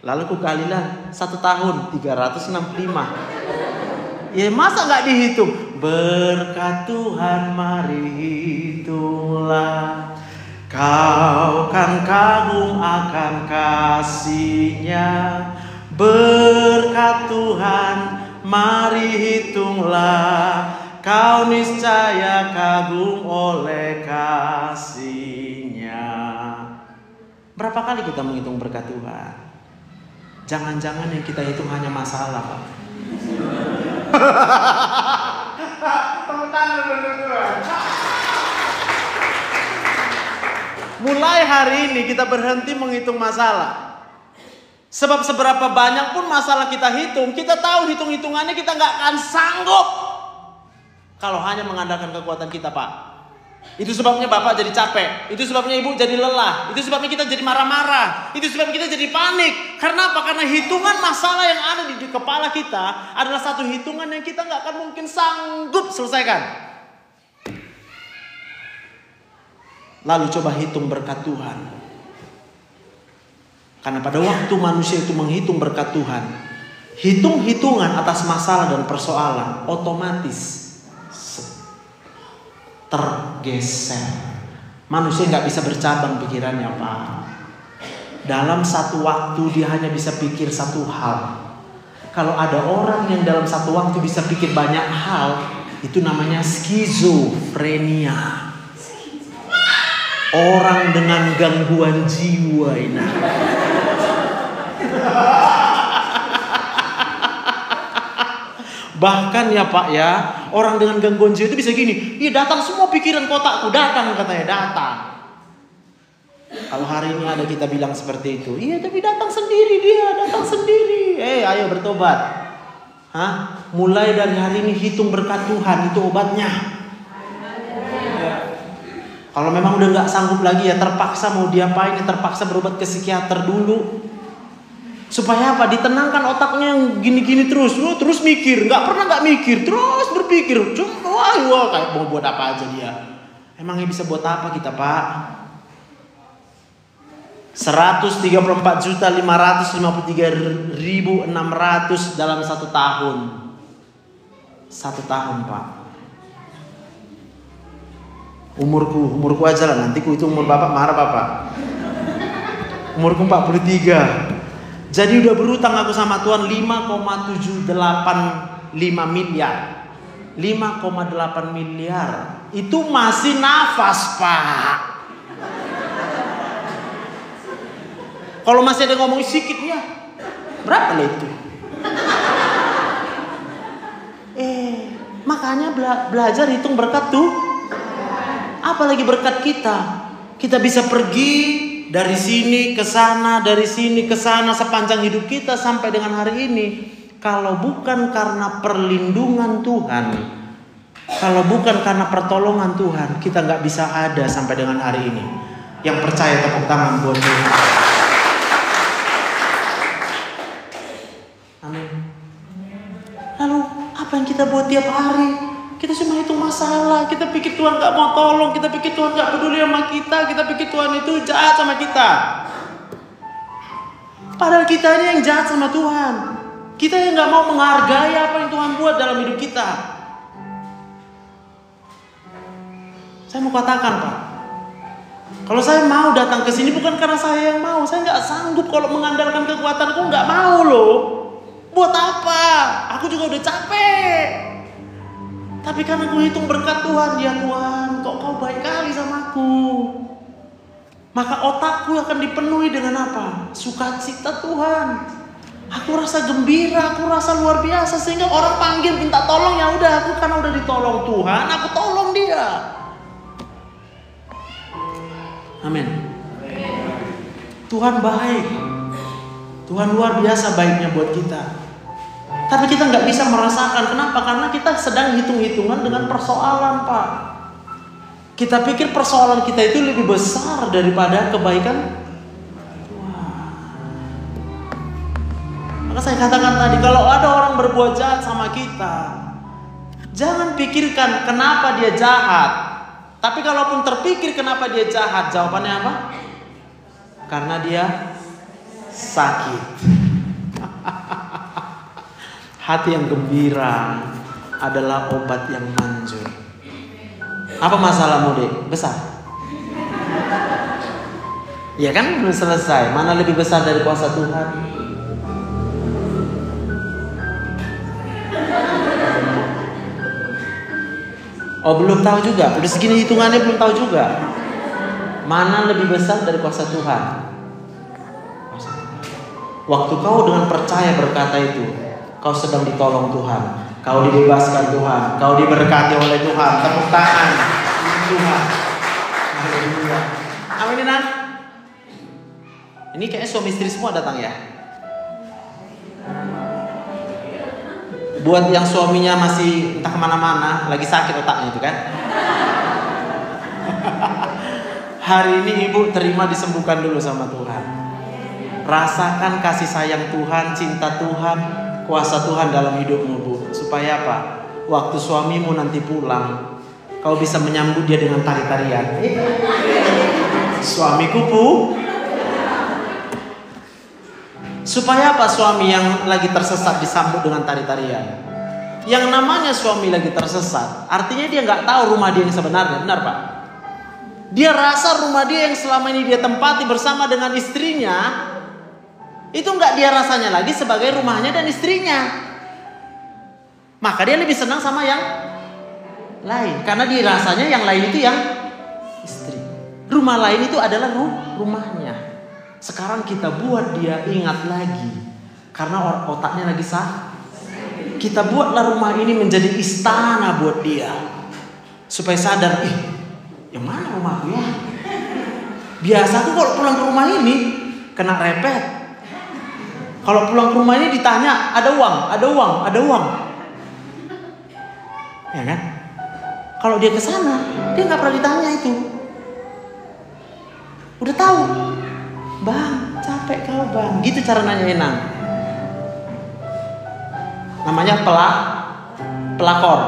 Lalu ku kalilah 1 tahun 365. Ya masa gak dihitung? Berkat Tuhan mari hitunglah, kau kan kagum akan kasih-Nya. Berkat Tuhan Mari hitunglah, kau niscaya kagum oleh kasih-Nya. Berapa kali kita menghitung berkat Tuhan? Jangan-jangan yang kita hitung hanya masalah, Pak. Mulai hari ini kita berhenti menghitung masalah. Sebab seberapa banyak pun masalah kita hitung, kita tahu hitung-hitungannya kita nggak akan sanggup kalau hanya mengandalkan kekuatan kita, Pak. Itu sebabnya Bapak jadi capek. Itu sebabnya Ibu jadi lelah. Itu sebabnya kita jadi marah-marah. Itu sebabnya kita jadi panik. Karena apa? Karena hitungan masalah yang ada di kepala kita adalah satu hitungan yang kita nggak akan mungkin sanggup selesaikan. Lalu coba hitung berkat Tuhan. Karena pada waktu manusia itu menghitung berkat Tuhan, hitung-hitungan atas masalah dan persoalan otomatis tergeser. Manusia nggak bisa bercabang pikirannya, Pak. Dalam satu waktu dia hanya bisa pikir satu hal. Kalau ada orang yang dalam satu waktu bisa pikir banyak hal, itu namanya skizofrenia. Orang dengan gangguan jiwa ini. Bahkan ya Pak ya, orang dengan gangguan jiwa itu bisa gini, iya datang semua pikiran kotakku, datang katanya, datang. Kalau hari ini ada kita bilang seperti itu, iya tapi datang sendiri dia, datang sendiri. Ayo bertobat. Mulai dari hari ini hitung berkat Tuhan, itu obatnya. Kalau memang udah gak sanggup lagi ya terpaksa mau diapain ya terpaksa berobat ke psikiater dulu. Supaya apa? Ditenangkan otaknya yang gini-gini terus. Terus mikir. Gak mikir. Terus berpikir. Wah kayak mau buat apa aja dia. Emangnya bisa buat apa kita, Pak? 134.553.600 dalam 1 tahun. 1 tahun, Pak. Umurku aja lah, nanti ku itu umur Bapak marah Bapak. Umurku 43. Jadi udah berutang aku sama Tuhan 5,785 miliar. 5,8 miliar. Itu masih nafas, Pak. Kalau masih ada ngomong sikitnya, berapa lah itu? Makanya belajar hitung berkat tuh. Apalagi berkat kita. Kita bisa pergi dari sini ke sana, dari sini ke sana sepanjang hidup kita sampai dengan hari ini. Kalau bukan karena perlindungan Tuhan, kalau bukan karena pertolongan Tuhan, kita nggak bisa ada sampai dengan hari ini. Yang percaya tepuk tangan buat Tuhan. Amin. Lalu apa yang kita buat tiap hari? Kita cuma hitung masalah. Kita pikir Tuhan gak mau tolong. Kita pikir Tuhan gak peduli sama kita. Kita pikir Tuhan itu jahat sama kita. Padahal kita ini yang jahat sama Tuhan. Kita yang gak mau menghargai apa yang Tuhan buat dalam hidup kita. Saya mau katakan, Pak. Kalau saya mau datang ke sini bukan karena saya yang mau. Saya gak sanggup kalau mengandalkan kekuatanku. Gak mau loh. Buat apa? Aku juga udah capek. Tapi karena aku hitung berkat Tuhan, ya Tuhan, kau baik kali sama aku. Maka otakku akan dipenuhi dengan apa? Sukacita Tuhan. Aku rasa gembira, aku rasa luar biasa. Sehingga orang panggil minta tolong, ya udah aku karena udah ditolong Tuhan, aku tolong dia. Amin. Tuhan baik. Tuhan luar biasa baiknya buat kita. Tapi kita nggak bisa merasakan. Kenapa? Karena kita sedang hitung-hitungan dengan persoalan, Pak. Kita pikir persoalan kita itu lebih besar daripada kebaikan Tuhan. Maka saya katakan tadi, kalau ada orang berbuat jahat sama kita, jangan pikirkan kenapa dia jahat. Tapi kalaupun terpikir kenapa dia jahat, jawabannya apa? Karena dia sakit. Hati yang gembira adalah obat yang manjur. Apa masalahmu, Dek? Besar? Ya kan belum selesai. Mana lebih besar dari kuasa Tuhan? Oh, belum tahu juga. Udah segini hitungannya belum tahu juga. Mana lebih besar dari kuasa Tuhan? Waktu kau dengan percaya berkata itu, kau sedang ditolong Tuhan, kau dibebaskan Tuhan, kau diberkati oleh Tuhan. Tepuk tangan Tuhan. Haleluya. Amin. Ini kayaknya suami istri semua datang ya. Buat yang suaminya masih entah kemana-mana, lagi sakit otaknya itu kan. Hari ini ibu terima disembuhkan dulu sama Tuhan. Rasakan kasih sayang Tuhan, cinta Tuhan, kuasa Tuhan dalam hidupmu, Bu. Supaya apa? Waktu suamimu nanti pulang, kau bisa menyambut dia dengan tari-tarian. Suamiku, Bu. Supaya apa? Suami yang lagi tersesat disambut dengan tari-tarian. Yang namanya suami lagi tersesat, artinya dia nggak tahu rumah dia yang sebenarnya, benar Pak? Dia rasa rumah dia yang selama ini dia tempati bersama dengan istrinya, itu nggak dia rasanya lagi sebagai rumahnya dan istrinya. Maka dia lebih senang sama yang lain, karena dia rasanya yang lain itu yang istri. Rumah lain itu adalah rumahnya. Sekarang kita buat dia ingat lagi, karena otaknya lagi sah. Kita buatlah rumah ini menjadi istana buat dia, supaya sadar, yang mana rumahku ya? Biasa tuh kalau pulang ke rumah ini kena repet. Kalau pulang ke rumah ini ditanya, ada uang. Ya kan? Kalau dia ke sana, dia nggak pernah ditanya itu. Udah tahu. Bang, capek kau bang. Gitu cara nanyain Nang. Namanya pelakor.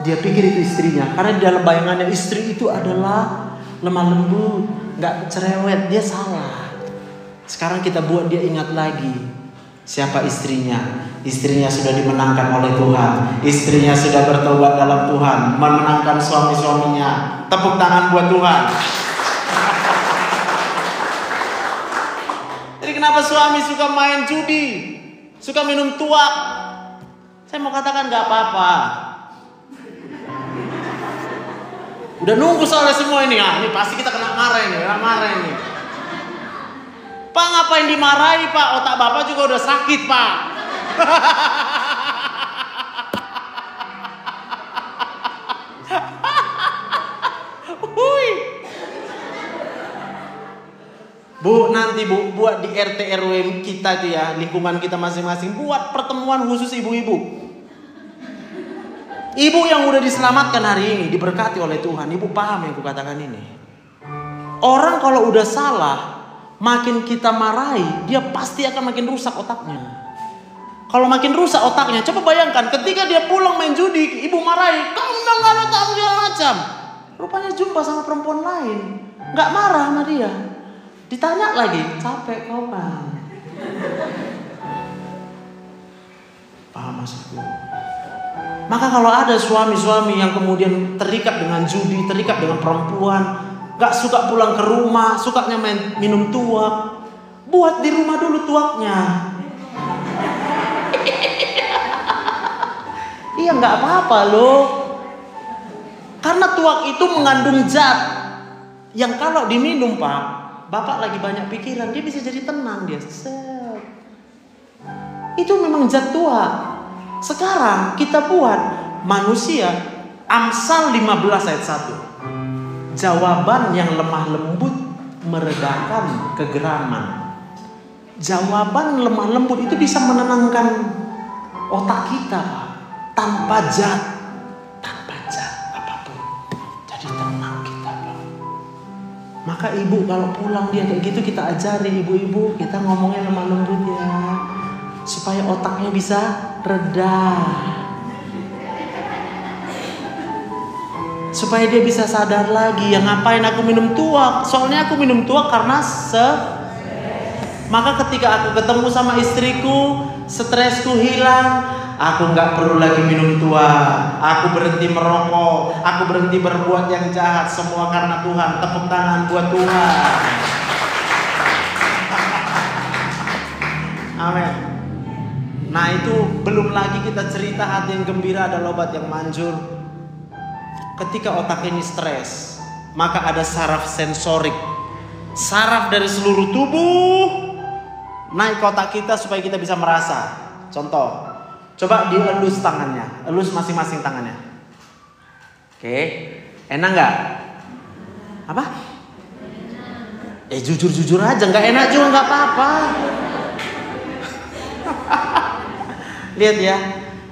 Dia pikir itu istrinya, karena di dalam bayangannya istri itu adalah lemah lembut, nggak cerewet. Dia salah. Sekarang kita buat dia ingat lagi siapa istrinya. Istrinya sudah dimenangkan oleh Tuhan. Istrinya sudah bertobat dalam Tuhan, memenangkan suami-suaminya. Tepuk tangan buat Tuhan. Jadi kenapa suami suka main judi, suka minum tuak? Saya mau katakan gak apa-apa. Udah nunggu soalnya semua ini. Ini pasti kita kena marah ini. Pak, ngapain dimarahi Pak? Otak Bapak juga udah sakit Pak. Bu, nanti Bu, buat di RT RW kita itu ya, lingkungan kita masing-masing, buat pertemuan khusus ibu-ibu. Ibu yang udah diselamatkan hari ini, diberkati oleh Tuhan. Ibu paham yang aku katakan ini. Orang kalau udah salah, makin kita marahi, dia pasti akan makin rusak otaknya. Kalau makin rusak otaknya, coba bayangkan ketika dia pulang main judi, ibu marahi, kamu gak ada tahu segala macam. Rupanya jumpa sama perempuan lain, gak marah sama dia. Ditanya lagi, capek kau bang. Paham maksudku? Maka kalau ada suami-suami yang kemudian terikat dengan judi, terikat dengan perempuan, gak suka pulang ke rumah, sukanya minum tuak, buat di rumah dulu tuaknya. Iya gak apa-apa loh. Karena tuak itu mengandung zat yang kalau diminum Pak, Bapak lagi banyak pikiran, dia bisa jadi tenang dia. Itu memang zat tuak. Sekarang kita buat manusia, Amsal 15 ayat 1. Jawaban yang lemah lembut meredakan kegeraman. Jawaban lemah lembut itu bisa menenangkan otak kita, Pak. Tanpa zat apapun. Jadi tenang kita, Pak. Maka ibu kalau pulang dia kayak gitu, kita ajari ibu-ibu, kita ngomongnya lemah lembut ya, supaya otaknya bisa reda, supaya dia bisa sadar lagi. Ya ngapain aku minum tuak? Soalnya aku minum tuak karena maka ketika aku ketemu sama istriku, stresku hilang. Aku gak perlu lagi minum tuak. Aku berhenti merokok. Aku berhenti berbuat yang jahat. Semua karena Tuhan. Tepuk tangan buat Tuhan. Amin. Nah itu belum lagi kita cerita hati yang gembira adalah obat yang manjur. Ketika otak ini stres, maka ada saraf sensorik, saraf dari seluruh tubuh naik ke otak kita supaya kita bisa merasa. Contoh, coba dielus tangannya, elus masing-masing tangannya. Oke, enak nggak? Apa? Jujur-jujur aja, nggak enak juga nggak apa-apa. Lihat ya,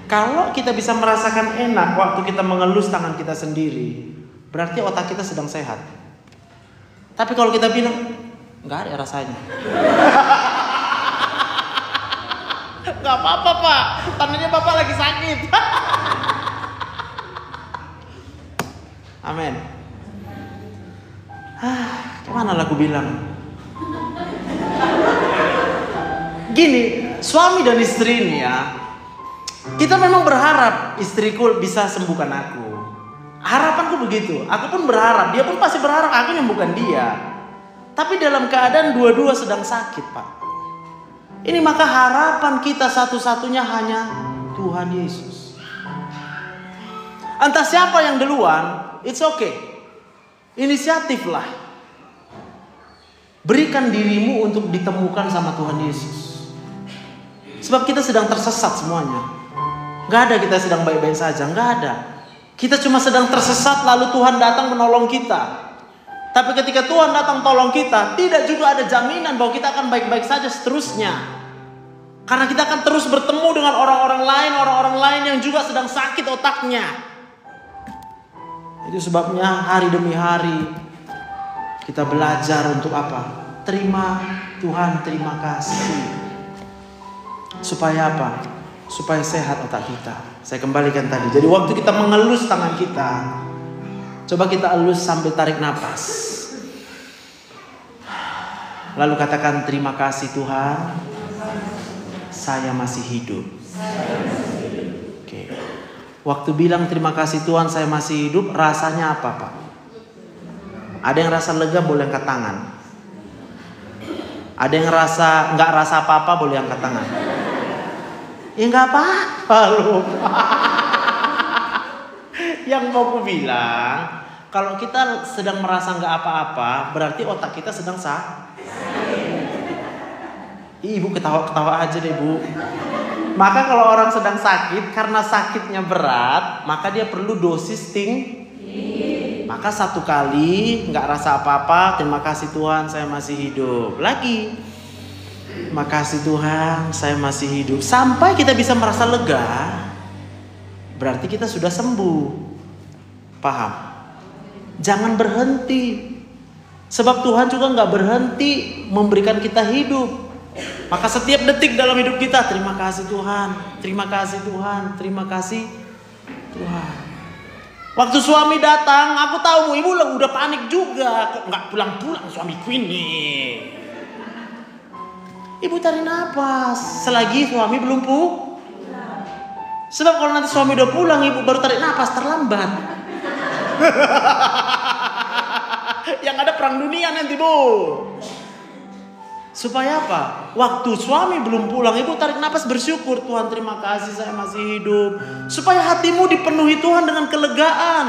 kalau kita bisa merasakan enak waktu kita mengelus tangan kita sendiri, berarti otak kita sedang sehat. Tapi kalau kita bilang nggak ada rasanya, nggak apa-apa pak, tangannya bapak lagi sakit. Amin. Kemana lah aku bilang? Gini, suami dan istri ini ya, kita memang berharap istriku bisa sembuhkan aku. Harapanku begitu. Aku pun berharap, dia pun pasti berharap aku nyembuhkan dia. Tapi dalam keadaan dua-dua sedang sakit pak. Ini maka harapan kita satu-satunya hanya Tuhan Yesus. Entah siapa yang duluan, it's okay. Inisiatiflah. Berikan dirimu untuk ditemukan sama Tuhan Yesus. Sebab kita sedang tersesat semuanya. Gak ada kita sedang baik-baik saja, gak ada. Kita cuma sedang tersesat lalu Tuhan datang menolong kita. Tapi ketika Tuhan datang tolong kita, tidak juga ada jaminan bahwa kita akan baik-baik saja seterusnya. Karena kita akan terus bertemu dengan orang-orang lain yang juga sedang sakit otaknya. Itu sebabnya hari demi hari kita belajar untuk apa? Terima Tuhan, terima kasih. Supaya apa? Supaya sehat otak kita. Saya kembalikan tadi. Jadi waktu kita mengelus tangan kita, coba kita elus sambil tarik nafas. Lalu katakan terima kasih Tuhan, saya masih hidup. Oke. Waktu bilang terima kasih Tuhan saya masih hidup, rasanya apa Pak? Ada yang rasa lega boleh angkat tangan. Ada yang nggak rasa apa-apa boleh angkat tangan. Ya nggak apa-apa loh. Yang mau aku bilang, kalau kita sedang merasa nggak apa-apa, berarti otak kita sedang sakit. Ibu ketawa-ketawa aja deh Bu. Maka kalau orang sedang sakit, karena sakitnya berat, maka dia perlu dosis tinggi. Maka satu kali nggak rasa apa-apa, terima kasih Tuhan saya masih hidup. Lagi, makasih Tuhan saya masih hidup. Sampai kita bisa merasa lega, berarti kita sudah sembuh. Paham? Jangan berhenti. Sebab Tuhan juga nggak berhenti memberikan kita hidup. Maka setiap detik dalam hidup kita, terima kasih Tuhan, terima kasih Tuhan, terima kasih Tuhan. Waktu suami datang, aku tahu ibu udah panik juga. Kok nggak pulang-pulang suamiku ini? Ibu tarik nafas selagi suami belum pulang. Sebab kalau nanti suami udah pulang, ibu baru tarik nafas terlambat. Yang ada perang dunia nanti Bu. Supaya apa? Waktu suami belum pulang, ibu tarik nafas bersyukur. Tuhan terima kasih saya masih hidup. Supaya hatimu dipenuhi Tuhan dengan kelegaan.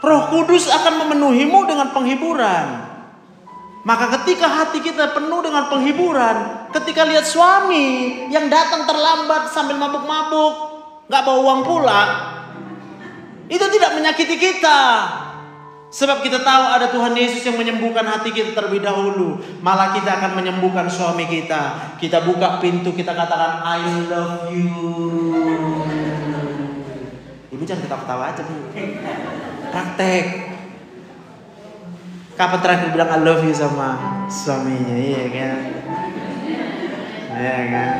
Roh Kudus akan memenuhimu dengan penghiburan. Maka ketika hati kita penuh dengan penghiburan, ketika lihat suami yang datang terlambat sambil mabuk-mabuk, gak bawa uang pula, itu tidak menyakiti kita. Sebab kita tahu ada Tuhan Yesus yang menyembuhkan hati kita terlebih dahulu. Malah kita akan menyembuhkan suami kita. Kita buka pintu, kita katakan I love you. Ibu jangan ketawa-ketawa aja Bu. Praktek. Kapan terakhir bilang I love you sama suaminya? Iya kan? Iya kan?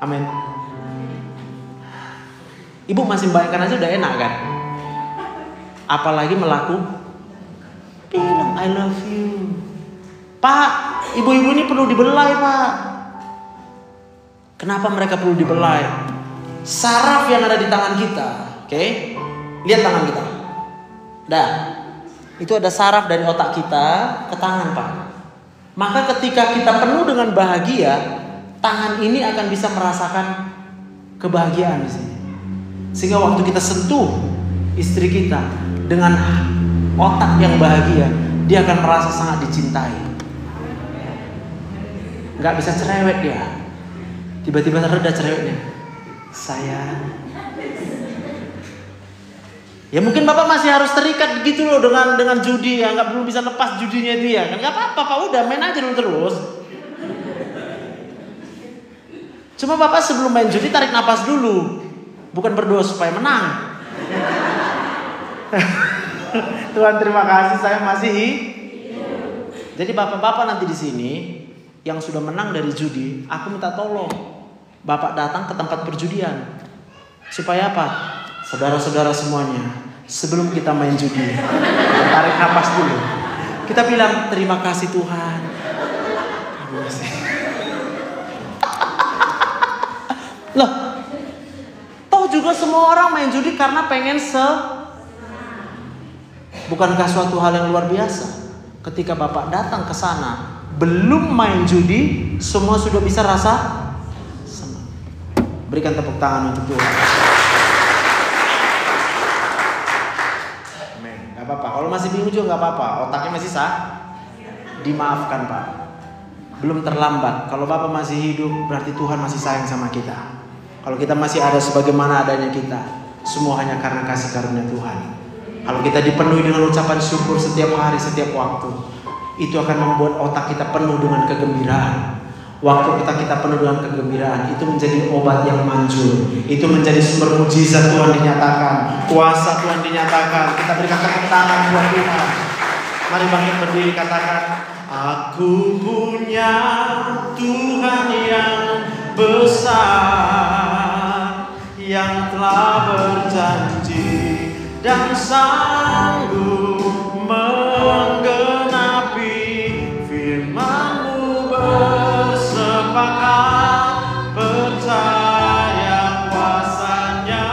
Amin. Ibu masih membayangkan aja udah enak kan? Apalagi bilang I love you. Pak, ibu-ibu ini perlu dibelai Pak. Kenapa mereka perlu dibelai? Saraf yang ada di tangan kita, oke? Lihat tangan kita. Dah, itu ada saraf dari otak kita ke tangan Pak. Maka ketika kita penuh dengan bahagia, tangan ini akan bisa merasakan kebahagiaan di sini. Sehingga waktu kita sentuh istri kita dengan otak yang bahagia, dia akan merasa sangat dicintai. Gak bisa cerewet dia. Tiba-tiba reda cerewetnya. Sayang. Ya mungkin Bapak masih harus terikat gitu loh dengan judi ya, belum bisa lepas judinya dia. Kan nggak apa-apa, Pak, udah main aja dulu terus. Cuma Bapak sebelum main judi tarik napas dulu, bukan berdoa supaya menang. Tuhan terima kasih saya masih hidup. Jadi bapak-bapak nanti di sini yang sudah menang dari judi, aku minta tolong Bapak datang ke tempat perjudian. Supaya apa? Saudara-saudara semuanya, sebelum kita main judi, tarik napas dulu. Kita bilang terima kasih Tuhan. Loh, toh juga semua orang main judi karena pengen bukankah suatu hal yang luar biasa? Ketika Bapak datang ke sana, belum main judi, semua sudah bisa rasa senang. Berikan tepuk tangan untuk Tuhan. Amin. Gak apa-apa. Kalau masih bingung juga gak apa-apa. Otaknya masih sah. Dimaafkan Pak. Belum terlambat. Kalau Bapak masih hidup, berarti Tuhan masih sayang sama kita. Kalau kita masih ada sebagaimana adanya kita, semua hanya karena kasih karunia Tuhan. Kalau kita dipenuhi dengan ucapan syukur setiap hari, setiap waktu, itu akan membuat otak kita penuh dengan kegembiraan. Waktu kita penuh dengan kegembiraan, itu menjadi obat yang manjur. Itu menjadi sumber mujizat Tuhan dinyatakan, kuasa Tuhan dinyatakan. Kita berikan tepuk tangan buat Tuhan. Mari bangkit berdiri, katakan, aku punya Tuhan yang besar, yang telah berjanji dan sanggup menggenapi firman-Mu, bersepakat percaya kuasa-Nya,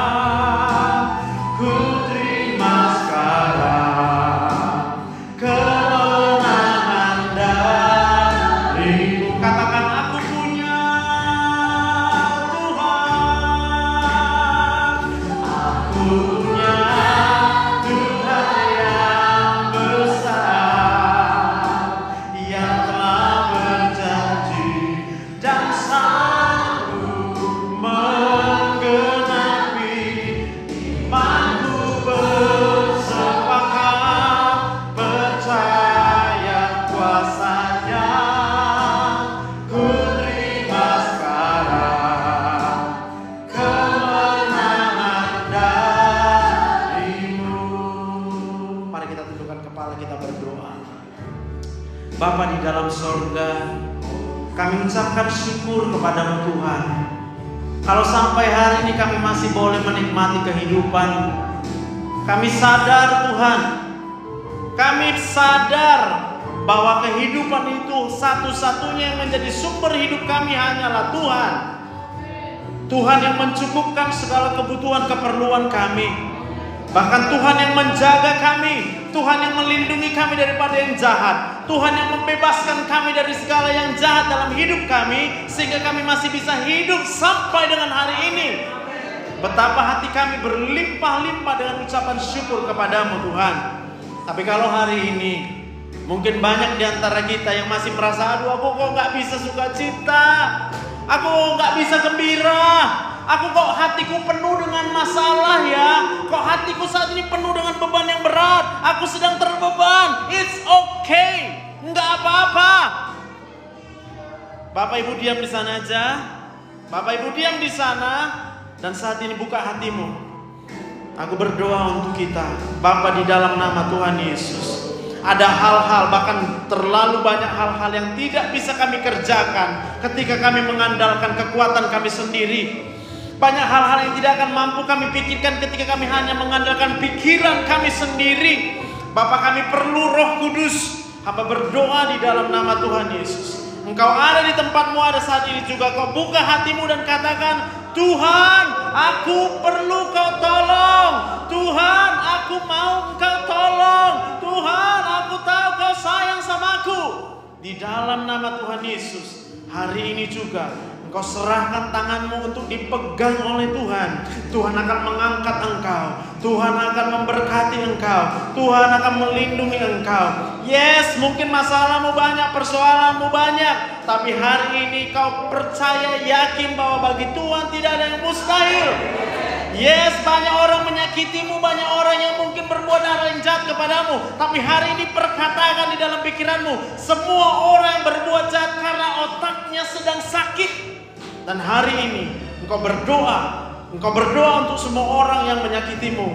ku terima sekarang kemenangan dari-Mu. Katakan, aku punya Tuhan, aku punya Bapa di dalam sorga, kami ucapkan syukur kepada-Mu Tuhan. Kalau sampai hari ini kami masih boleh menikmati kehidupan, kami sadar Tuhan, kami sadar bahwa kehidupan itu satu-satunya yang menjadi sumber hidup kami hanyalah Tuhan. Tuhan yang mencukupkan segala kebutuhan keperluan kami. Bahkan Tuhan yang menjaga kami, Tuhan yang melindungi kami daripada yang jahat, Tuhan yang membebaskan kami dari segala yang jahat dalam hidup kami, sehingga kami masih bisa hidup sampai dengan hari ini. Betapa hati kami berlimpah-limpah dengan ucapan syukur kepada-Mu Tuhan. Tapi kalau hari ini mungkin banyak di antara kita yang masih merasa, aduh aku kok gak bisa sukacita, aku gak bisa gembira, aku kok hatiku penuh dengan masalah ya. Kok hatiku saat ini penuh dengan beban yang berat. Aku sedang terbeban. It's okay. Enggak apa-apa. Bapak Ibu diam di sana aja. Bapak Ibu diam di sana. Dan saat ini buka hatimu. Aku berdoa untuk kita. Bapa, di dalam nama Tuhan Yesus, ada hal-hal, bahkan terlalu banyak hal-hal yang tidak bisa kami kerjakan ketika kami mengandalkan kekuatan kami sendiri. Banyak hal-hal yang tidak akan mampu kami pikirkan ketika kami hanya mengandalkan pikiran kami sendiri. Bapak, kami perlu Roh Kudus. Hamba berdoa di dalam nama Tuhan Yesus. Engkau ada di tempat-Mu ada saat ini juga. Kau buka hatimu dan katakan, Tuhan, aku perlu Kau tolong. Tuhan, aku mau Engkau tolong. Tuhan, aku tahu Kau sayang sama aku. Di dalam nama Tuhan Yesus, hari ini juga Engkau serahkan tanganmu untuk dipegang oleh Tuhan. Tuhan akan mengangkat engkau. Tuhan akan memberkati engkau. Tuhan akan melindungi engkau. Yes, mungkin masalahmu banyak, persoalanmu banyak, tapi hari ini kau percaya, yakin bahwa bagi Tuhan tidak ada yang mustahil. Yes, banyak orang menyakitimu, banyak orang yang mungkin berbuat hal yang jahat kepadamu, tapi hari ini perkatakan di dalam pikiranmu, semua orang yang berbuat jahat karena otaknya sedang sakit. Dan hari ini engkau berdoa untuk semua orang yang menyakitimu,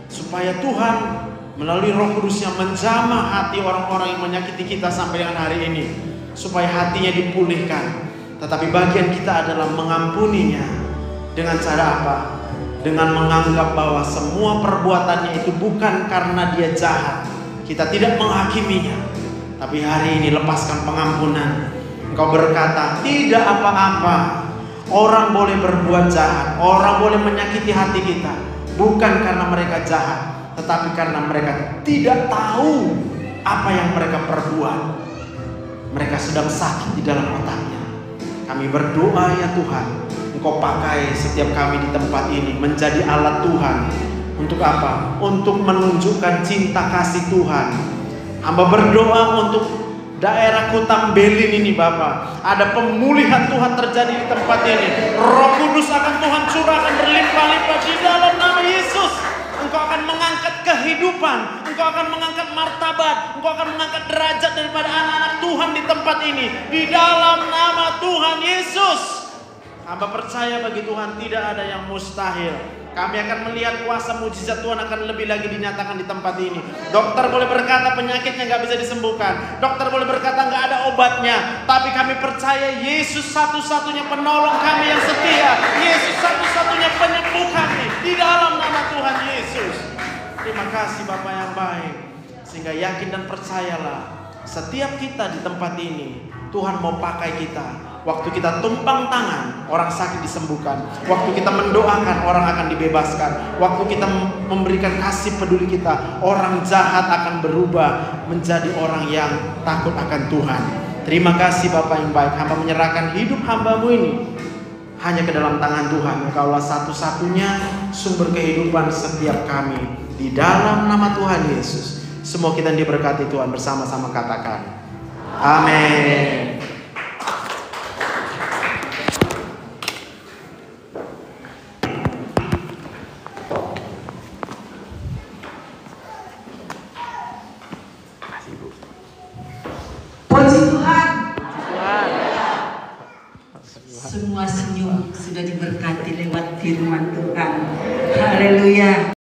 supaya Tuhan melalui Roh Kudus-Nya menjamah hati orang-orang yang menyakiti kita sampai dengan hari ini, supaya hatinya dipulihkan. Tetapi bagian kita adalah mengampuninya. Dengan cara apa? Dengan menganggap bahwa semua perbuatannya itu bukan karena dia jahat. Kita tidak menghakiminya, tapi hari ini lepaskan pengampunan. Engkau berkata, tidak apa-apa. Orang boleh berbuat jahat, orang boleh menyakiti hati kita, bukan karena mereka jahat, tetapi karena mereka tidak tahu apa yang mereka perbuat. Mereka sedang sakit di dalam otaknya. Kami berdoa ya Tuhan, Engkau pakai setiap kami di tempat ini menjadi alat Tuhan. Untuk apa? Untuk menunjukkan cinta kasih Tuhan. Hamba berdoa untuk daerah Kutam Belin ini Bapak, ada pemulihan Tuhan terjadi di tempat ini. Roh Kudus akan Tuhan curahkan berlimpah-limpah di dalam nama Yesus. Engkau akan mengangkat kehidupan, Engkau akan mengangkat martabat, Engkau akan mengangkat derajat daripada anak-anak Tuhan di tempat ini, di dalam nama Tuhan Yesus. Hamba percaya bagi Tuhan tidak ada yang mustahil. Kami akan melihat kuasa mujizat Tuhan akan lebih lagi dinyatakan di tempat ini. Dokter boleh berkata penyakitnya nggak bisa disembuhkan, dokter boleh berkata nggak ada obatnya, tapi kami percaya Yesus satu-satunya penolong kami yang setia, Yesus satu-satunya penyembuh kami, di dalam nama Tuhan Yesus. Terima kasih Bapa yang baik, sehingga yakin dan percayalah setiap kita di tempat ini Tuhan mau pakai kita. Waktu kita tumpang tangan, orang sakit disembuhkan. Waktu kita mendoakan, orang akan dibebaskan. Waktu kita memberikan kasih peduli kita, orang jahat akan berubah menjadi orang yang takut akan Tuhan. Terima kasih Bapa yang baik. Hamba menyerahkan hidup hamba-Mu ini hanya ke dalam tangan Tuhan. Engkaulah satu-satunya sumber kehidupan setiap kami. Di dalam nama Tuhan Yesus, semua kita diberkati Tuhan. Bersama-sama katakan amin. Semua senyum sudah diberkati lewat firman Tuhan. Haleluya.